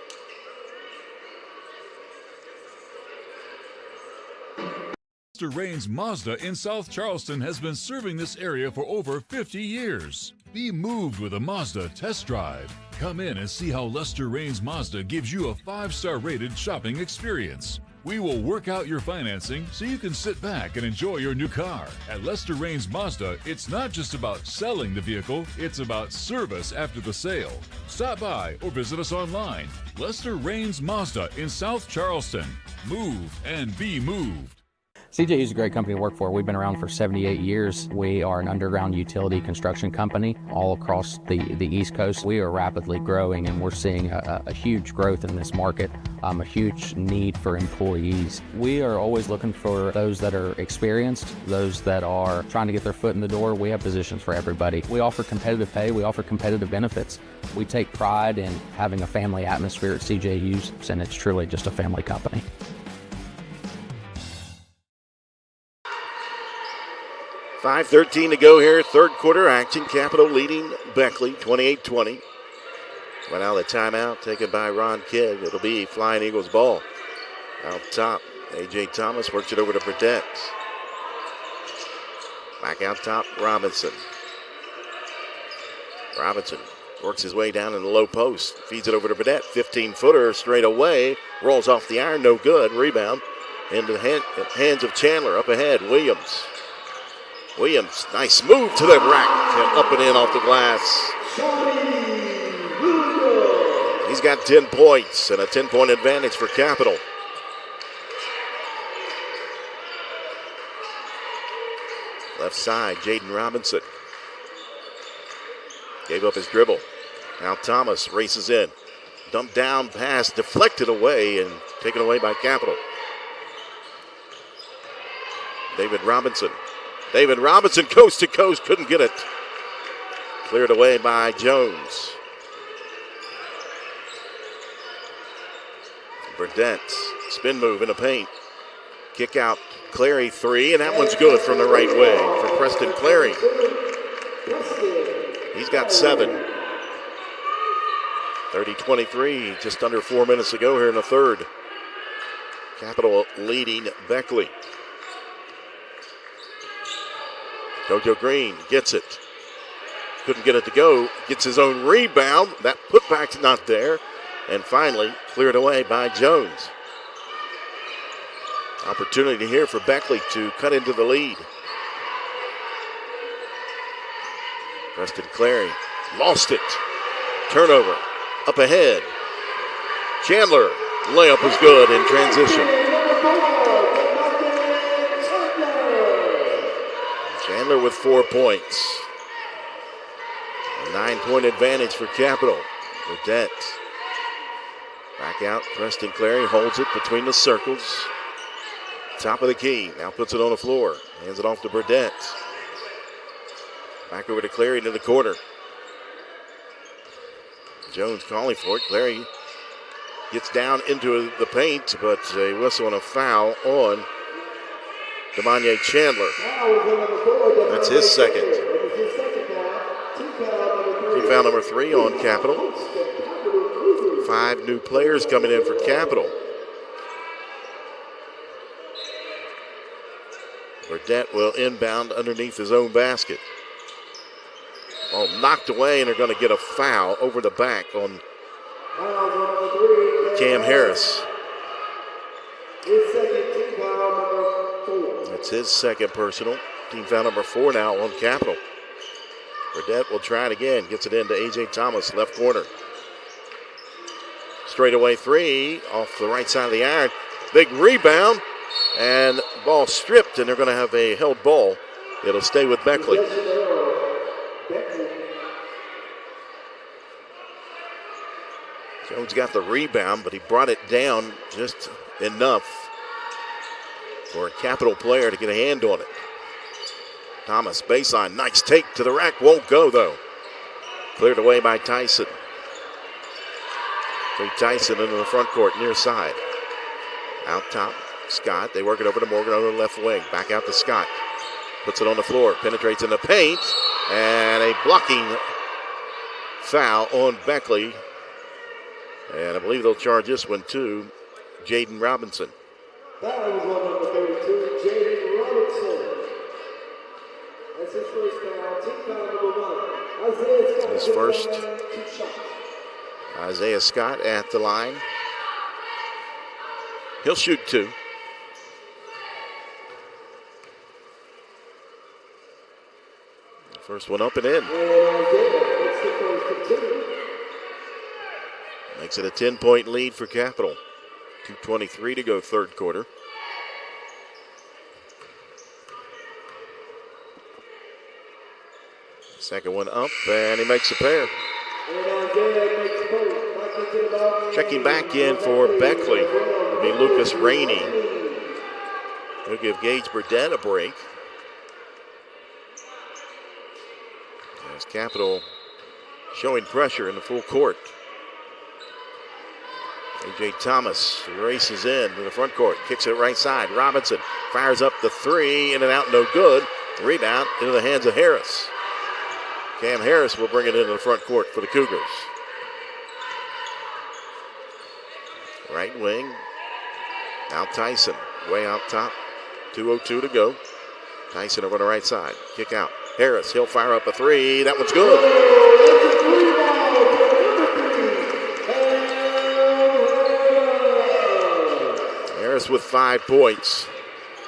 Lester Raines Mazda in South Charleston has been serving this area for over 50 years. Be moved with a Mazda test drive. Come in and see how Lester Raines Mazda gives you a 5-star rated shopping experience. We will work out your financing so you can sit back and enjoy your new car. At Lester Raines Mazda, it's not just about selling the vehicle, it's about service after the sale. Stop by or visit us online. Lester Raines Mazda in South Charleston. Move and be moved. CJU is a great company to work for. We've been around for 78 years. We are an underground utility construction company all across the East Coast. We are rapidly growing, and we're seeing a huge growth in this market, a huge need for employees. We are always looking for those that are experienced, those that are trying to get their foot in the door. We have positions for everybody. We offer competitive pay. We offer competitive benefits. We take pride in having a family atmosphere at CJU's, and it's truly just a family company. .5:13 to go here, third quarter action. Capital leading Beckley 28-20. Right out of the timeout taken by Ron Kidd. It'll be Flying Eagles ball. Out top, A.J. Thomas works it over to Burdett. Back out top, Robinson. Robinson works his way down in the low post. Feeds it over to Burdett. 15-footer straight away. Rolls off the iron, no good. Rebound into the hands of Chandler. Up ahead, Williams. Williams, nice move to the rack, and up and in off the glass. He's got 10 points and a 10-point advantage for Capital. Left side, Jaden Robinson. Gave up his dribble. Now Thomas races in. Dumped down pass, deflected away and taken away by Capital. David Robinson, coast to coast, couldn't get it. Cleared away by Jones. Burdett, spin move in the paint. Kick out, Clary 3, and that one's good from the right way for Preston Clary. He's got 7. 30-23, just under 4 minutes to go here in the third. Capital leading Beckley. JoJo Green gets it. Couldn't get it to go. Gets his own rebound. That putback's not there. And finally cleared away by Jones. Opportunity here for Beckley to cut into the lead. Preston Clary lost it. Turnover. Up ahead. Chandler. Layup is good in transition. Chandler with 4 points. A 9-point advantage for Capital. Burdett. Back out. Preston Clary holds it between the circles. Top of the key. Now puts it on the floor. Hands it off to Burdett. Back over to Clary into the corner. Jones calling for it. Clary gets down into the paint, but a whistle and a foul on Demanye Chandler. That's his second. Team foul number 3 on Capital. 5 new players coming in for Capital. Burdett will inbound underneath his own basket. Oh, knocked away, and they're going to get a foul over the back on Cam Harris. That's his second personal. Team foul number 4 now on Capital. Burdett will try it again. Gets it into A.J. Thomas, left corner. Straightaway 3 off the right side of the iron. Big rebound, and ball stripped, and they're going to have a held ball. It'll stay with Beckley. Jones got the rebound, but he brought it down just enough for a Capital player to get a hand on it. Thomas, baseline, nice take to the rack, won't go though. Cleared away by Tyson. Tyson into the front court, near side. Out top, Scott. They work it over to Morgan on the left wing. Back out to Scott. Puts it on the floor, penetrates in the paint, and a blocking foul on Beckley. And I believe they'll charge this one to Jaden Robinson. That was on number 32, Jaden His first. Isaiah Scott at the line. He'll shoot 2. First one up and in. Makes it a 10-point lead for Capital. 2:23 to go third quarter. Second one up, and he makes a pair. Checking back in for Beckley will be Lucas Rainey. He'll give Gage Burdett a break. As Capital showing pressure in the full court. A.J. Thomas races in to the front court, kicks it right side. Robinson fires up the 3, in and out, no good. Rebound into the hands of Harris. Cam Harris will bring it into the front court for the Cougars. Right wing. Now Tyson, way out top. 2:02 to go. Tyson over the right side. Kick out. Harris, he'll fire up a 3. That one's good. Harris with 5 points.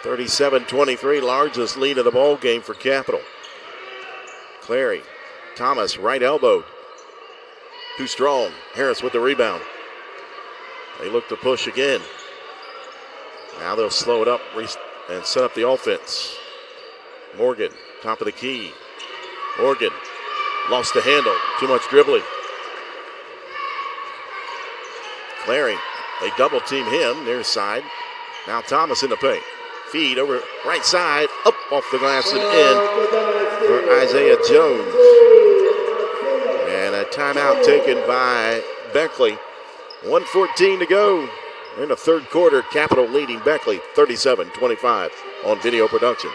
37-23, largest lead of the ball game for Capital. Clary, Thomas, right elbow. Too strong. Harris with the rebound. They look to push again. Now they'll slow it up and set up the offense. Morgan, top of the key. Morgan lost the handle. Too much dribbling. Clary, they double team him near side. Now Thomas in the paint. Feed over right side, up off the glass and in for Isaiah Jones. And a timeout taken by Beckley. 1:14 to go in the third quarter. Capital leading Beckley 37-25 on Video Productions.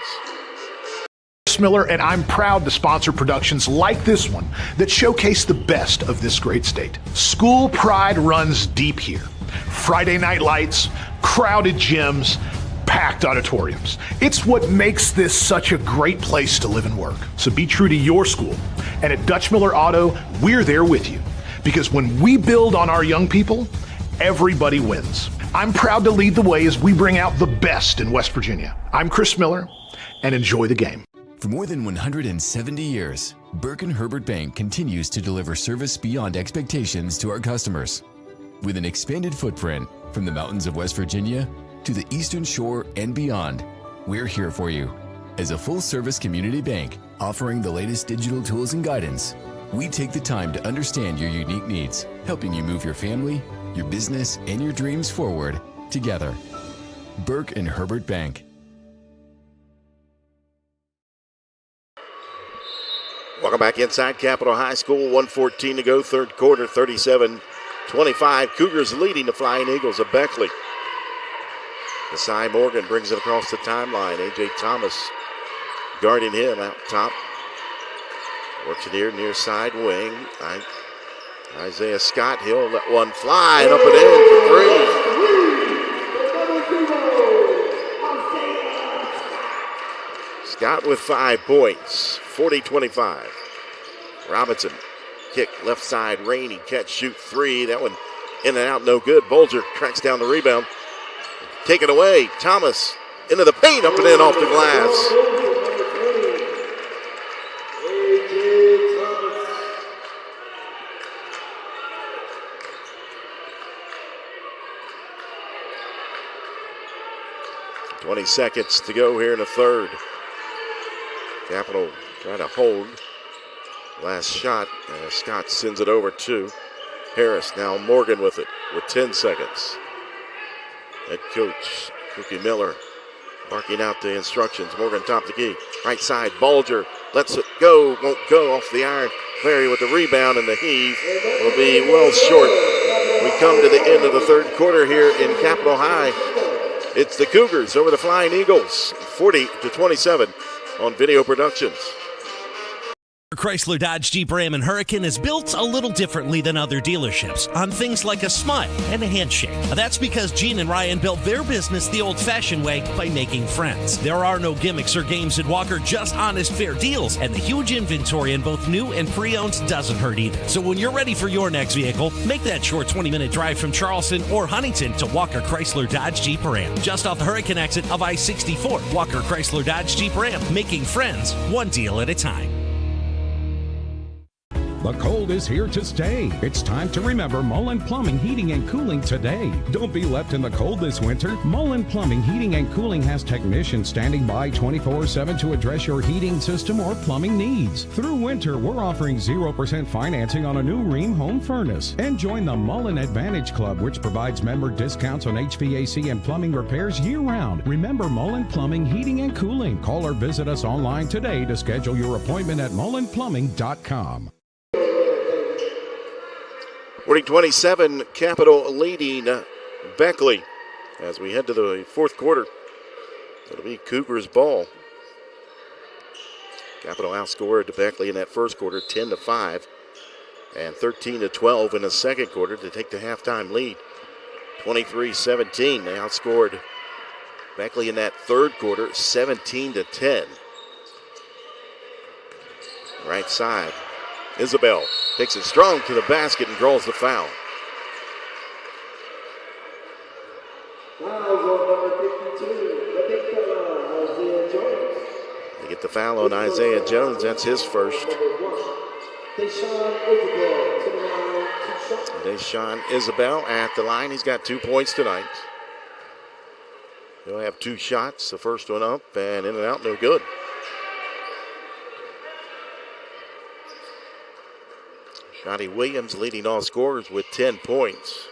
Miller, and I'm proud to sponsor productions like this one that showcase the best of this great state. School pride runs deep here. Friday night lights, crowded gyms, packed auditoriums. It's what makes this such a great place to live and work. So be true to your school. And at Dutch Miller Auto, we're there with you. Because when we build on our young people, everybody wins. I'm proud to lead the way as we bring out the best in West Virginia. I'm Chris Miller, and enjoy the game. For more than 170 years, Burke & Herbert Bank continues to deliver service beyond expectations to our customers. With an expanded footprint from the mountains of West Virginia to the Eastern Shore and beyond, we're here for you. As a full-service community bank offering the latest digital tools and guidance, we take the time to understand your unique needs, helping you move your family, your business, and your dreams forward together. Burke & Herbert Bank. Welcome back inside Capital High School. 1:14 to go, third quarter, 37-25. Cougars leading the Flying Eagles of Beckley. Desai Morgan brings it across the timeline. A.J. Thomas guarding him out top. Works it here near side wing. Isaiah Scott, he'll let one fly and up and in for 3. Scott with 5 points. 40-25. Robinson, kick left side, Rainey, catch, shoot 3. That one in and out, no good. Bolger tracks down the rebound. Taken away. Thomas into the paint, up and in off the glass. .20 seconds to go here in the third. Capital trying to hold. Last shot. Scott sends it over to Harris. Now Morgan with it with 10 seconds. Head coach Cookie Miller barking out the instructions. Morgan top the key. Right side. Bulger lets it go. Won't go off the iron. Clary with the rebound, and the heave will be well short. We come to the end of the third quarter here in Capital High. It's the Cougars over the Flying Eagles, 40-27 on Video Productions. Chrysler Dodge Jeep Ram and Hurricane is built a little differently than other dealerships on things like a smile and a handshake. That's because Gene and Ryan built their business the old-fashioned way by making friends. There are no gimmicks or games at Walker, just honest, fair deals, and the huge inventory in both new and pre-owned doesn't hurt either. So when you're ready for your next vehicle, make that short 20-minute drive from Charleston or Huntington to Walker Chrysler Dodge Jeep Ram. Just off the Hurricane exit of I-64, Walker Chrysler Dodge Jeep Ram, making friends one deal at a time. The cold is here to stay. It's time to remember Mullen Plumbing, Heating, and Cooling today. Don't be left in the cold this winter. Mullen Plumbing, Heating, and Cooling has technicians standing by 24/7 to address your heating system or plumbing needs. Through winter, we're offering 0% financing on a new Rheem home furnace. And join the Mullen Advantage Club, which provides member discounts on HVAC and plumbing repairs year-round. Remember Mullen Plumbing, Heating, and Cooling. Call or visit us online today to schedule your appointment at mullenplumbing.com. 40-27, Capital leading Beckley as we head to the fourth quarter. It'll be Cougars ball. Capital outscored Beckley in that first quarter 10-5 and 13-12 in the second quarter to take the halftime lead. 23-17, they outscored Beckley in that third quarter 17-10. Right side, Isabel takes it strong to the basket and draws the foul. They get the foul on Isaiah Jones. That's his first. Deshaun Isabel at the line. He's got 2 points tonight. He'll have 2 shots. The first one up and in and out, no good. Johnny Williams leading all scorers with 10 points.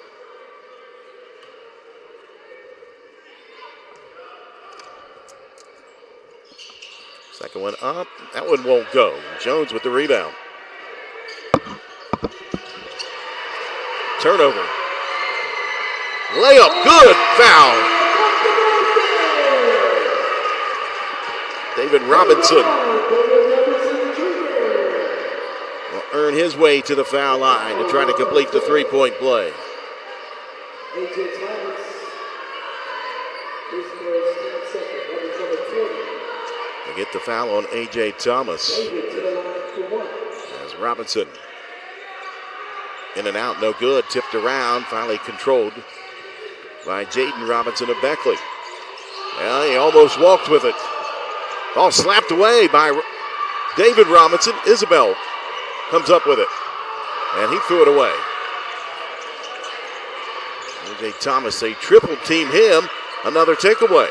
Second one up. That one won't go. Jones with the rebound. Turnover. Layup. Good. Foul. David Robinson earn his way to the foul line to try to complete the three-point play. They get the foul on A.J. Thomas. As Robinson in and out, no good. Tipped around, finally controlled by Jaden Robinson of Beckley. Well, he almost walked with it. Ball slapped away by David Robinson. Isabel comes up with it, and he threw it away. A.J. Thomas, they triple team him. Another takeaway.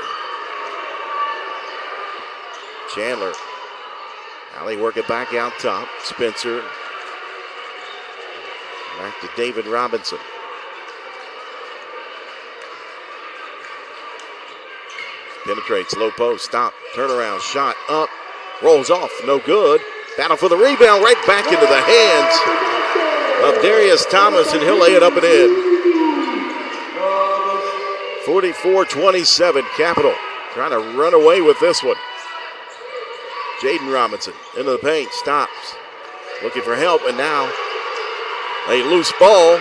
Chandler. Now they work it back out top. Spencer. Back to David Robinson. Penetrates, low post, stop, turnaround, shot, up, rolls off, no good. Battle for the rebound, right back into the hands of Darius Thomas, and he'll lay it up and in. 44-27, Capital trying to run away with this one. Jaden Robinson into the paint, stops, looking for help, and now a loose ball.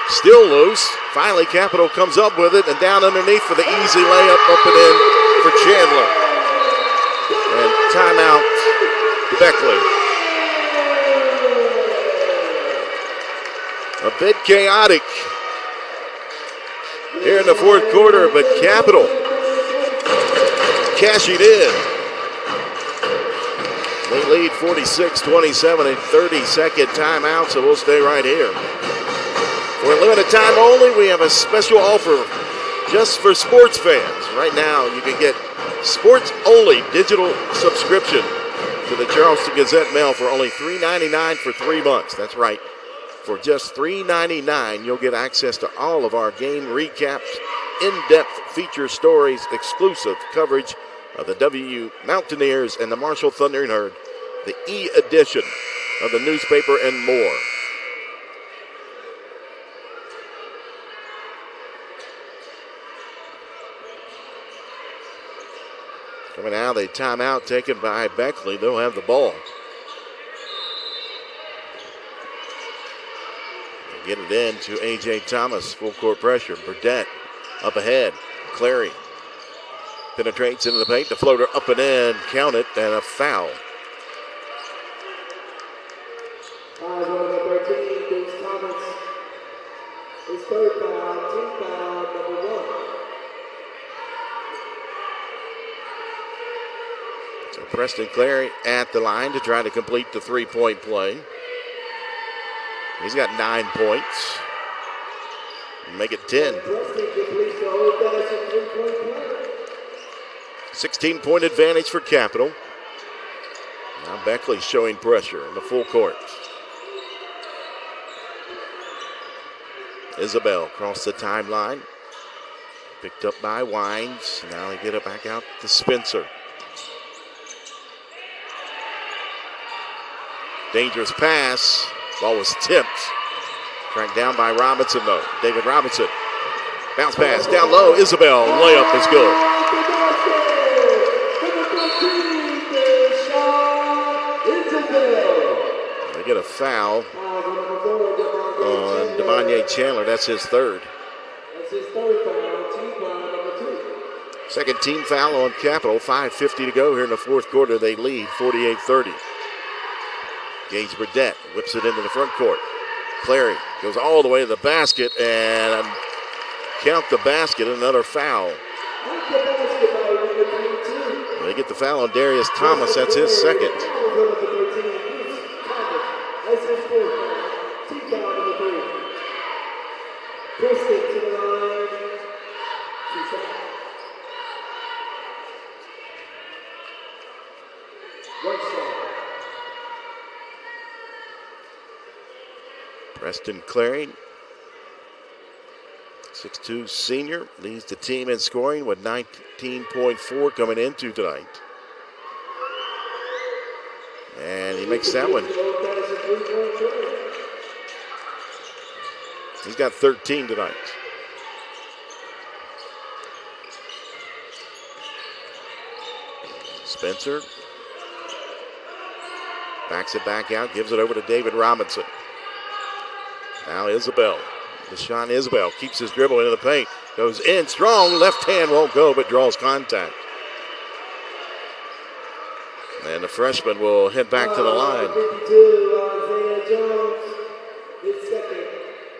Still loose. Finally, Capital comes up with it and down underneath for the easy layup, up and in for Chandler. And timeout, Beckley. A bit chaotic here in the fourth quarter, but Capital cashing in. They lead 46-27, a 30-second timeout, so we'll stay right here. For a limited time only, we have a special offer just for sports fans. Right now, you can get sports-only digital subscription to the Charleston Gazette-Mail for only $3.99 for 3 months. That's right. For just $3.99, you'll get access to all of our game recaps, in-depth feature stories, exclusive coverage of the WU Mountaineers and the Marshall Thundering Herd, the e-edition of the newspaper, and more. Coming out, a timeout taken by Beckley. They'll have the ball. They get it in to A.J. Thomas. Full court pressure. Burdette up ahead. Clary penetrates into the paint. The floater up and in. Count it, and a foul. Number 13, Bruce Thomas. His third foul, team foul, number 1. So Preston Clary at the line to try to complete the three-point play. He's got 9 points. Make it 10. 16-point advantage for Capital. Now Beckley showing pressure in the full court. Isabel across the timeline. Picked up by Wines. Now they get it back out to Spencer. Dangerous pass. Ball was tipped. Tracked down by Robinson, though. David Robinson. Bounce pass down low. Isabel. Layup is good. They get a foul on Devontae Chandler. That's his third. Second team foul on Capital. 5:50 to go here in the fourth quarter. They lead 48-30. Gage Burdette whips it into the front court. Clary goes all the way to the basket and count the basket. Another foul. They get the foul on Darius Thomas. That's his second. Preston Clary, 6'2" senior, leads the team in scoring with 19.4 coming into tonight. And he makes that one. He's got 13 tonight. Spencer backs it back out, gives it over to David Robinson. Now Isabel. Deshaun Isabel keeps his dribble into the paint. Goes in strong. Left hand won't go, but draws contact. And the freshman will head back to the line.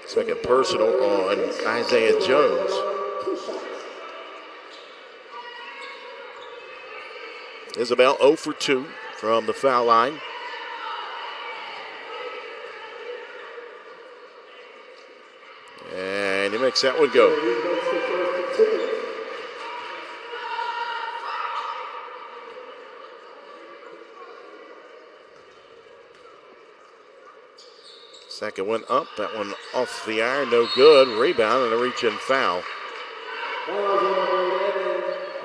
Second personal on Isaiah Jones. Isabel 0 for 2 from the foul line. And he makes that one go. Second one up. That one off the iron. No good. Rebound and a reach-in foul.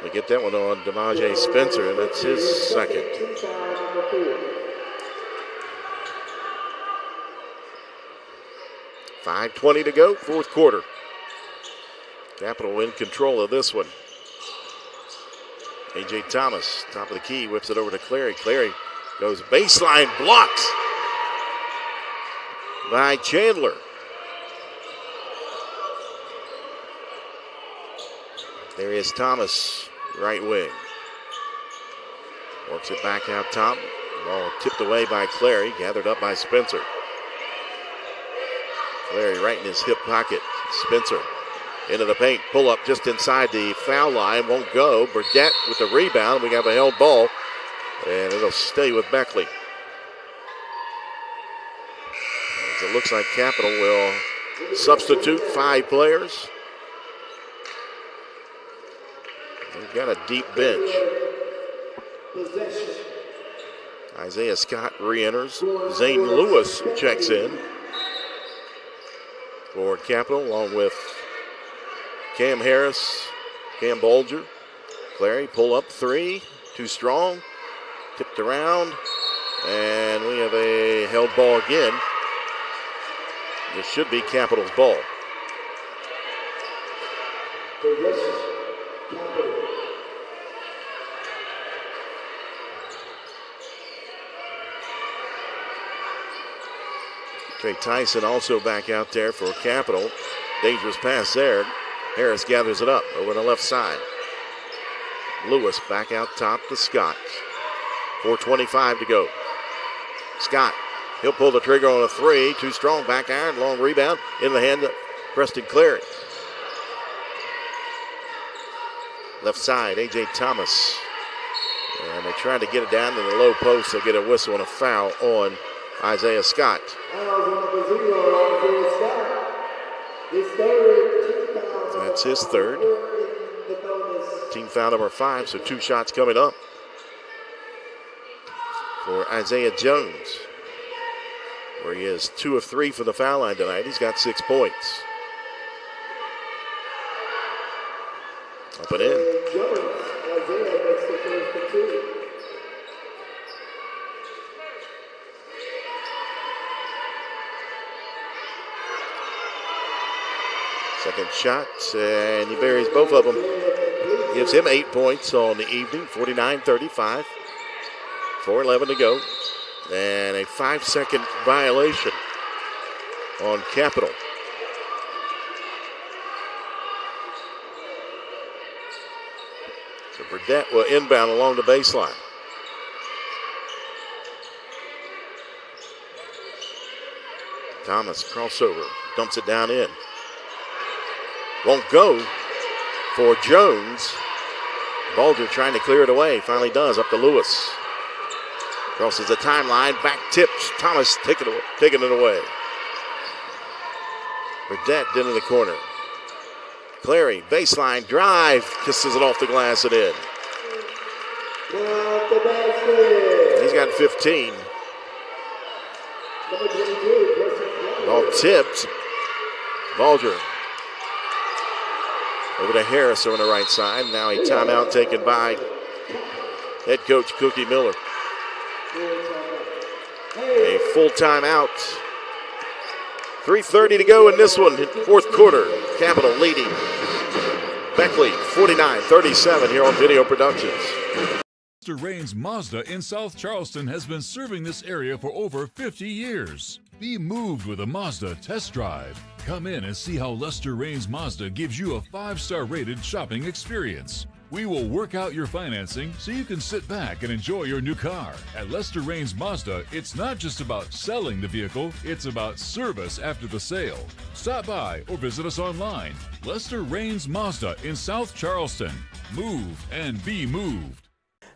We get that one on DeMaje Spencer, and that's his second. .5:20 to go, fourth quarter. Capital in control of this one. A.J. Thomas, top of the key, whips it over to Clary. Clary goes baseline, blocks by Chandler. There is Thomas, right wing. Works it back out top. Ball tipped away by Clary, gathered up by Spencer. Clary right in his hip pocket. Spencer into the paint. Pull up just inside the foul line. Won't go. Burdette with the rebound. We have a held ball. And it'll stay with Beckley. As it looks like Capital will substitute 5 players. They've got a deep bench. Isaiah Scott re-enters. Zane Lewis checks in for Capital, along with Cam Harris, Cam Bolger. Clary, pull up 3, too strong, tipped around, and we have a held ball again. This should be Capital's ball. Trey Tyson also back out there for Capital. Dangerous pass there. Harris gathers it up over the left side. Lewis back out top to Scott. 4:25 to go. Scott, he'll pull the trigger on a three. Too strong, back iron, long rebound in the hand of Preston Clary. Left side, A.J. Thomas. And they try to get it down to the low post. They'll get a whistle and a foul on Isaiah Scott. That's his third. Team foul number 5, so 2 shots coming up for Isaiah Jones, where he is 2 of 3 for the foul line tonight. He's got 6 points. Up and in. Second shot, and he buries both of them. Gives him 8 points on the evening, 49-35. 4:11 to go. And a 5-second violation on Capital. So Burdett will inbound along the baseline. Thomas crossover, dumps it down in. Won't go for Jones. Bulger trying to clear it away. Finally does, up to Lewis. Crosses the timeline, back tips. Thomas taking it away. Burdett into the corner. Clary, baseline drive, kisses it off the glass and in. He's got 15. All tipped. Bulger over to Harris on the right side. Now a timeout taken by head coach Cookie Miller. A full timeout. 3:30 to go in this one, fourth quarter. Capital leading Beckley 49-37 here on Video Productions. Mr. Raines Mazda in South Charleston has been serving this area for over 50 years. Be moved with a Mazda test drive. Come in and see how Lester Raines Mazda gives you a 5-star rated shopping experience. We will work out your financing so you can sit back and enjoy your new car. At Lester Raines Mazda, it's not just about selling the vehicle, it's about service after the sale. Stop by or visit us online. Lester Raines Mazda in South Charleston. Move and be moved.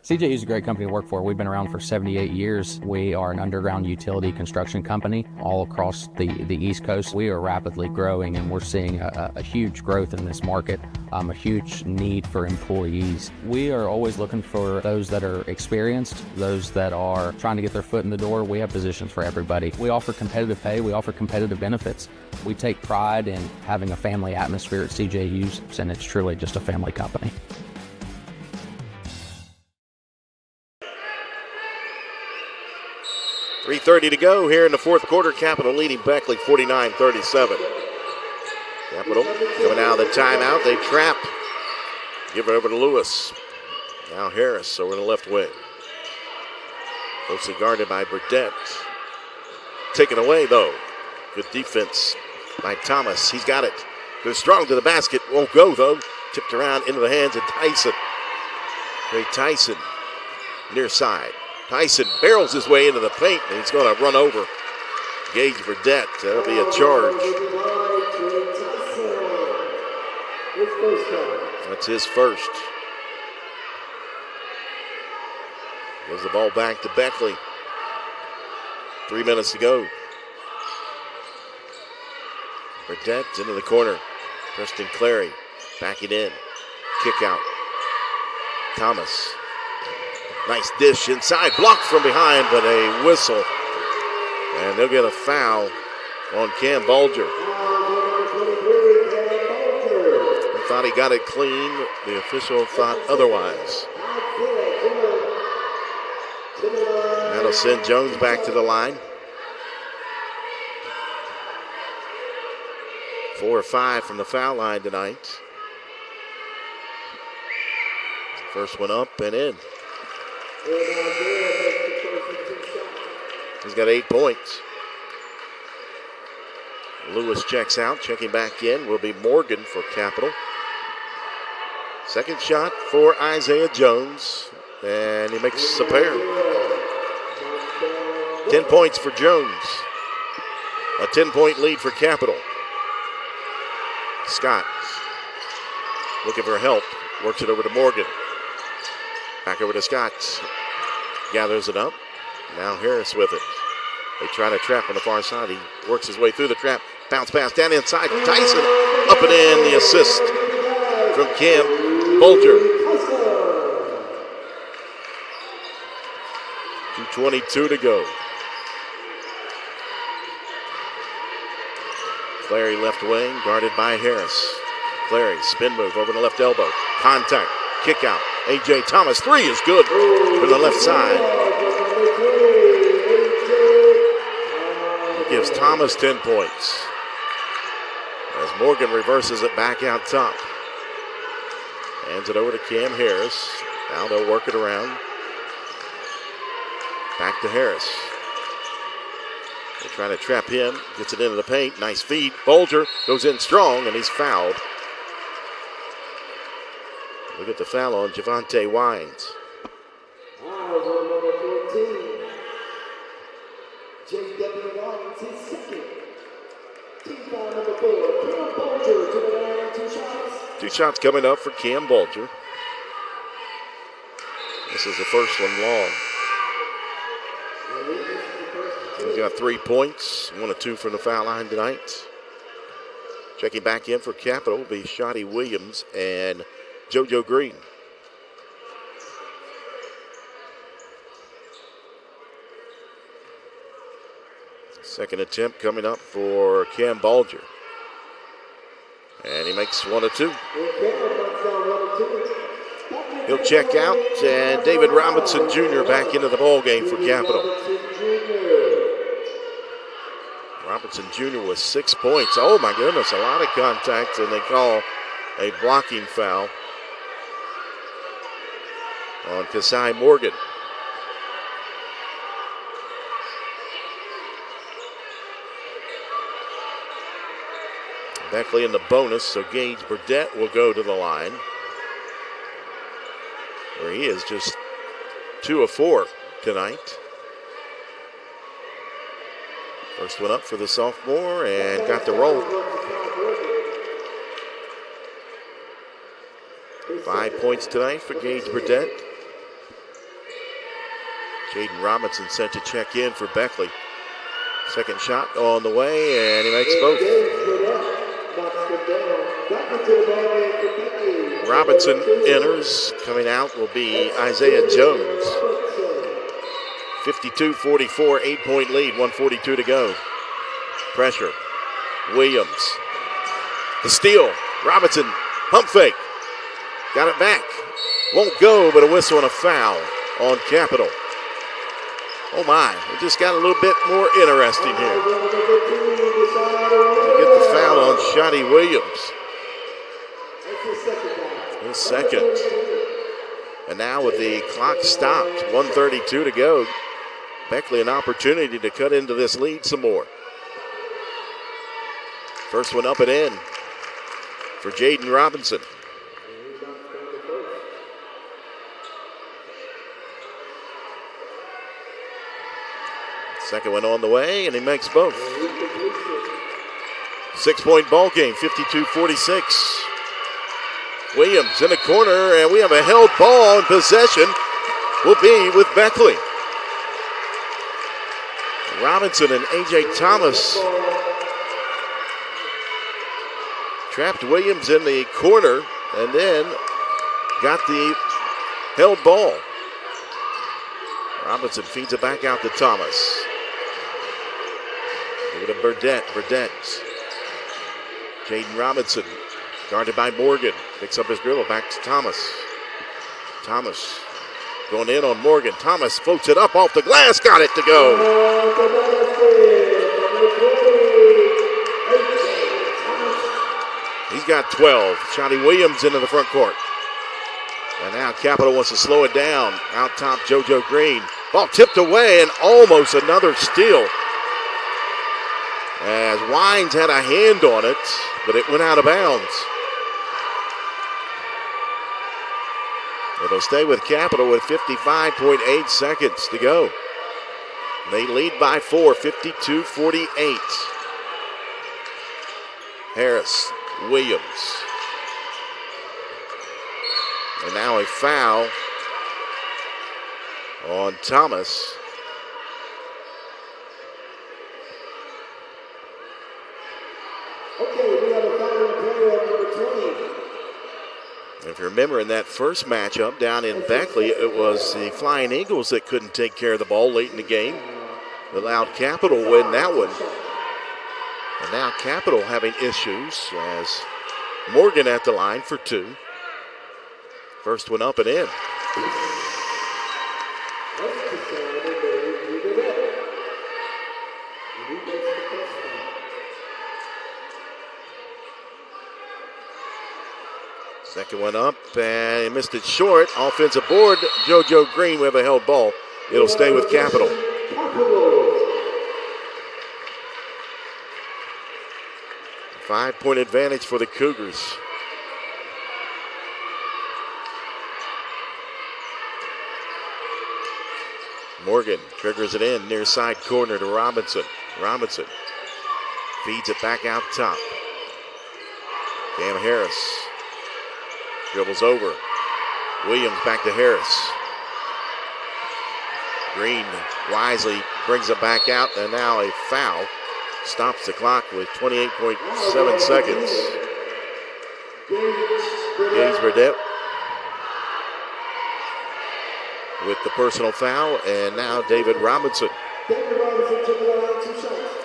CJU is a great company to work for. We've been around for 78 years. We are an underground utility construction company all across the East Coast. We are rapidly growing, and we're seeing a huge growth in this market, a huge need for employees. We are always looking for those that are experienced, those that are trying to get their foot in the door. We have positions for everybody. We offer competitive pay. We offer competitive benefits. We take pride in having a family atmosphere at CJU's, and it's truly just a family company. .330 to go here in the fourth quarter. Capital leading Beckley 49-37. Capital coming out of the timeout. They trap. Give it over to Lewis. Now Harris over the left wing. Closely guarded by Burdett. Taken away though. Good defense by Thomas. He's got it. Goes strong to the basket. Won't go though. Tipped around into the hands of Tyson. Trey Tyson near side. Tyson barrels his way into the paint, and he's going to run over Gage Burdett. That'll be a charge. That's his first. Gives the ball back to Beckley. 3 minutes to go. Burdett into the corner. Preston Clary backing in. Kick out. Thomas. Nice dish inside, blocked from behind, but a whistle. And they'll get a foul on Cam Bulger. He thought he got it clean. The official thought otherwise. That'll send Jones back to the line. 4 or 5 from the foul line tonight. First one up and in. He's got 8 points. Lewis checks out. Checking back in will be Morgan for Capital. Second shot for Isaiah Jones, and he makes a pair. 10 points for Jones. A 10-point lead for Capital. Scott looking for help. Works it over to Morgan. Back over to Scott. Gathers it up. Now Harris with it. They try to trap on the far side. He works his way through the trap. Bounce pass down inside. Tyson up and in. The assist from Cam Bolger. 2:22 to go. Clary left wing, guarded by Harris. Clary, spin move over the left elbow. Contact, kick out. A.J. Thomas, three is good from the left side. He gives Thomas 10 points. As Morgan reverses it back out top. Hands it over to Cam Harris. Now they'll work it around. Back to Harris. They try to trap him. Gets it into the paint. Nice feed. Bolger goes in strong, and he's fouled. Look at the foul on Javante Wines. Foul on number 14. J.W. Wines, his second. Team foul number 4. Cam Bolger to the line, 2 shots. 2 shots coming up for Cam Bolger. This is the first one long. He's got 3 points, 1 of 2 from the foul line tonight. Checking back in for Capital will be Shotty Williams and JoJo Green. Second attempt coming up for Cam Bolger. And he makes 1 of 2. He'll check out, and David Robinson Jr. back into the ball game for Capital. Robinson Jr. with 6 points. Oh my goodness, a lot of contact, and they call a blocking foul on Kasai Morgan. Beckley in the bonus, so Gage Burdett will go to the line, where he is just 2 of 4 tonight. First one up for the sophomore and got the roll. 5 points tonight for Gage Burdett. Jaden Robinson sent to check in for Beckley. Second shot on the way, and he makes both. Robinson enters. Coming out will be Isaiah Jones. 52-44, 8-point lead, 1:42 to go. Pressure. Williams. The steal. Robinson. Pump fake. Got it back. Won't go, but a whistle and a foul on Capital. Oh my, it just got a little bit more interesting here. They get the foul on Shotty Williams. His second. And now with the clock stopped, 1:32 to go, Beckley an opportunity to cut into this lead some more. First one up and in for Jaden Robinson. Second one on the way, and he makes both. 6-point ball game, 52-46. Williams in the corner, and we have a held ball, and possession will be with Beckley. Robinson and A.J. Thomas trapped Williams in the corner, and then got the held ball. Robinson feeds it back out to Thomas. Over to Burdett. Burdett. Jaden Robinson, guarded by Morgan. Picks up his dribble, back to Thomas. Thomas going in on Morgan. Thomas floats it up off the glass, got it to go. He's got 12. Shotty Williams into the front court. And now Capital wants to slow it down. Out top, JoJo Green. Ball tipped away and almost another steal. as Wines had a hand on it, but it went out of bounds. It'll stay with Capital with 55.8 seconds to go. They lead by 4, 52-48. Harris, Williams. And now a foul on Thomas. Okay, we have a foul on player number 20. If you remember in that first matchup down in Beckley, it was the Flying Eagles that couldn't take care of the ball late in the game. Allowed Capital to win that one. And now Capital having issues as Morgan at the line for 2. First one up and in. Second one up, and he missed it short. Offensive board, JoJo Green with a held ball. It'll stay with Capital. 5-point advantage for the Cougars. Morgan triggers it in, near side corner to Robinson. Robinson feeds it back out top. Cam Harris dribbles over. Williams back to Harris. Green wisely brings it back out, and now a foul. Stops the clock with 28.7 seconds. Gage Burdett with the personal foul, and now David Robinson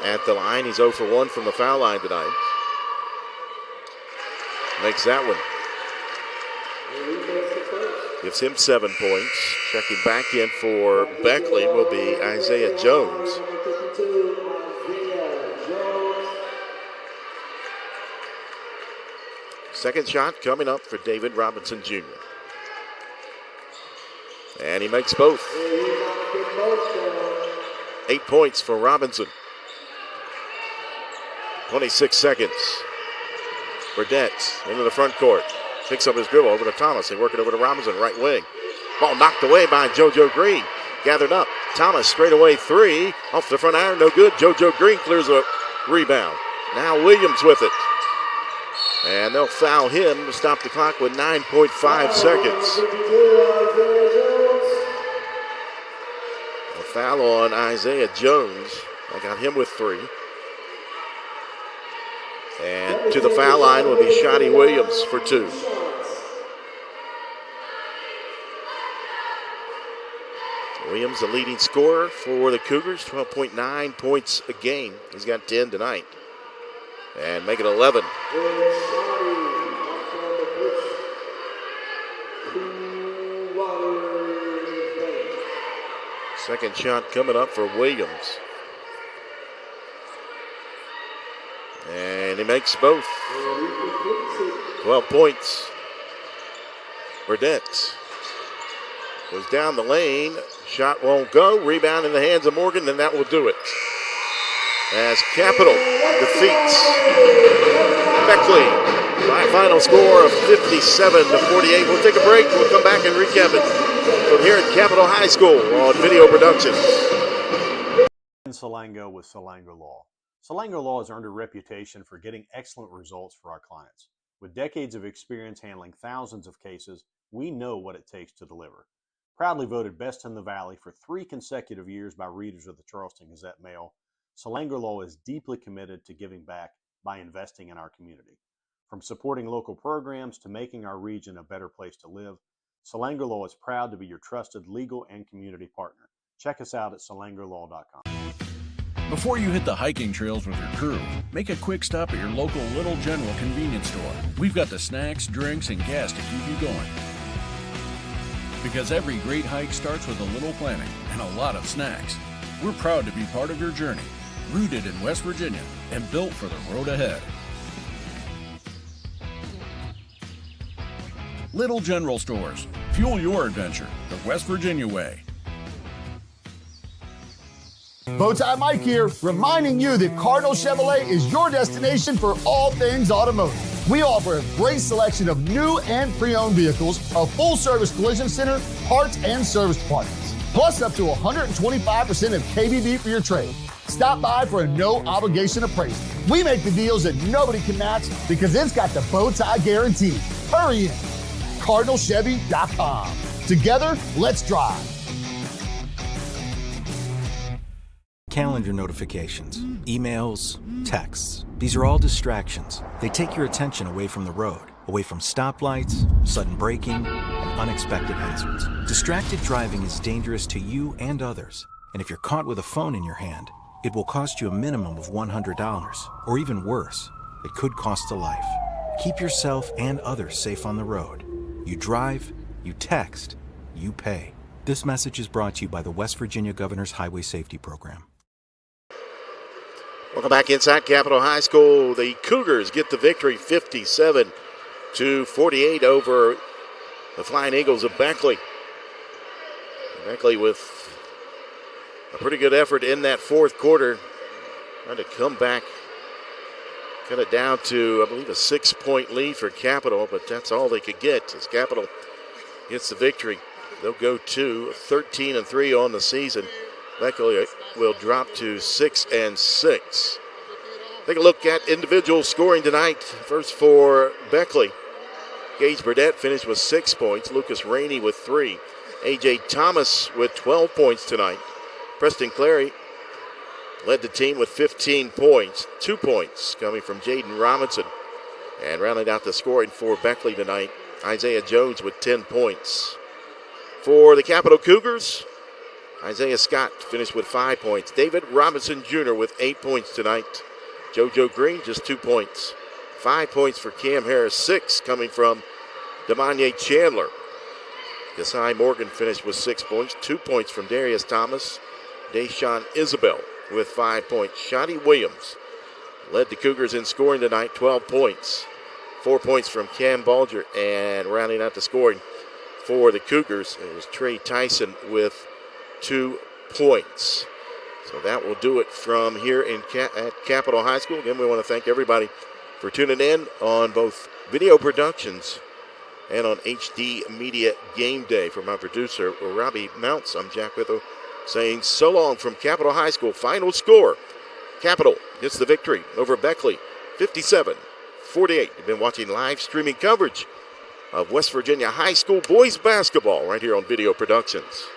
at the line. He's 0 for 1 from the foul line tonight. Makes that one. Gives him 7 points. Checking back in for Beckley will be Isaiah Jones. Second shot coming up for David Robinson Jr. And he makes both. 8 points for Robinson. 26 seconds. Burdett into the front court. Picks up his dribble over to Thomas. They work it over to Robinson, right wing. Ball knocked away by JoJo Green. Gathered up. Thomas straight away 3. Off the front iron, no good. JoJo Green clears a rebound. Now Williams with it. And they'll foul him to stop the clock with 9.5 seconds. A foul on Isaiah Jones. I got him with 3. And to the foul line will be Shotty Williams for 2. Williams, the leading scorer for the Cougars, 12.9 points a game. He's got 10 tonight. And make it 11. Second shot coming up for Williams. And he makes both. 12 points. Burdett goes down the lane. Shot won't go. Rebound in the hands of Morgan, and that will do it. As Capital defeats Beckley by a final score of 57-48. We'll take a break. We'll come back and recap it from here at Capital High School on Video Productions. In Salango with Salango Law. Salango Law has earned a reputation for getting excellent results for our clients. With decades of experience handling thousands of cases, we know what it takes to deliver. Proudly voted Best in the Valley for 3 consecutive years by readers of the Charleston Gazette-Mail, Salango Law is deeply committed to giving back by investing in our community. From supporting local programs to making our region a better place to live, Salango Law is proud to be your trusted legal and community partner. Check us out at salangolaw.com. Before you hit the hiking trails with your crew, make a quick stop at your local Little General convenience store. We've got the snacks, drinks, and gas to keep you going. Because every great hike starts with a little planning and a lot of snacks. We're proud to be part of your journey, rooted in West Virginia and built for the road ahead. Little General Stores. Fuel your adventure the West Virginia way. Bowtie Mike here, reminding you that Cardinal Chevrolet is your destination for all things automotive. We offer a great selection of new and pre-owned vehicles, a full-service collision center, parts and service departments, plus up to 125% of KBB for your trade. Stop by for a no-obligation appraisal. We make the deals that nobody can match because it's got the Bowtie guarantee. Hurry in. CardinalChevy.com. Together, let's drive. Calendar notifications, emails, texts. These are all distractions. They take your attention away from the road, away from stoplights, sudden braking, and unexpected hazards. Distracted driving is dangerous to you and others. And if you're caught with a phone in your hand, it will cost you a minimum of $100, or even worse, it could cost a life. Keep yourself and others safe on the road. You drive, you text, you pay. This message is brought to you by the West Virginia Governor's Highway Safety Program. Welcome back inside Capitol High School. The Cougars get the victory 57-48 over the Flying Eagles of Beckley. Beckley with a pretty good effort in that fourth quarter. Trying to come back, cut it down to, I believe, a 6-point lead for Capitol, but that's all they could get as Capitol gets the victory. They'll go to 13-3 on the season. Beckley will drop to 6-6. Take a look at individual scoring tonight. First for Beckley, Gage Burdett finished with 6 points. Lucas Rainey with 3. A.J. Thomas with 12 points tonight. Preston Clary led the team with 15 points. 2 points coming from Jaden Robinson. And rounding out the scoring for Beckley tonight, Isaiah Jones with 10 points. For the Capitol Cougars, Isaiah Scott finished with 5 points. David Robinson Jr. with 8 points tonight. JoJo Green just 2 points. 5 points for Cam Harris, 6 coming from Demanye Chandler. Desai Morgan finished with 6 points. 2 points from Darius Thomas. Deshaun Isabel with 5 points. Shotty Williams led the Cougars in scoring tonight, 12 points. 4 points from Cam Balger, and rounding out the scoring for the Cougars, it was Trey Tyson with 2 points. So that will do it from here at Capitol High School. Again, we want to thank everybody for tuning in on both Video Productions and on HD Media Game Day. For my producer, Robbie Mounts, I'm Jack Witho saying so long from Capitol High School. Final score, Capitol gets the victory over Beckley, 57-48. You've been watching live streaming coverage of West Virginia High School boys basketball right here on Video Productions.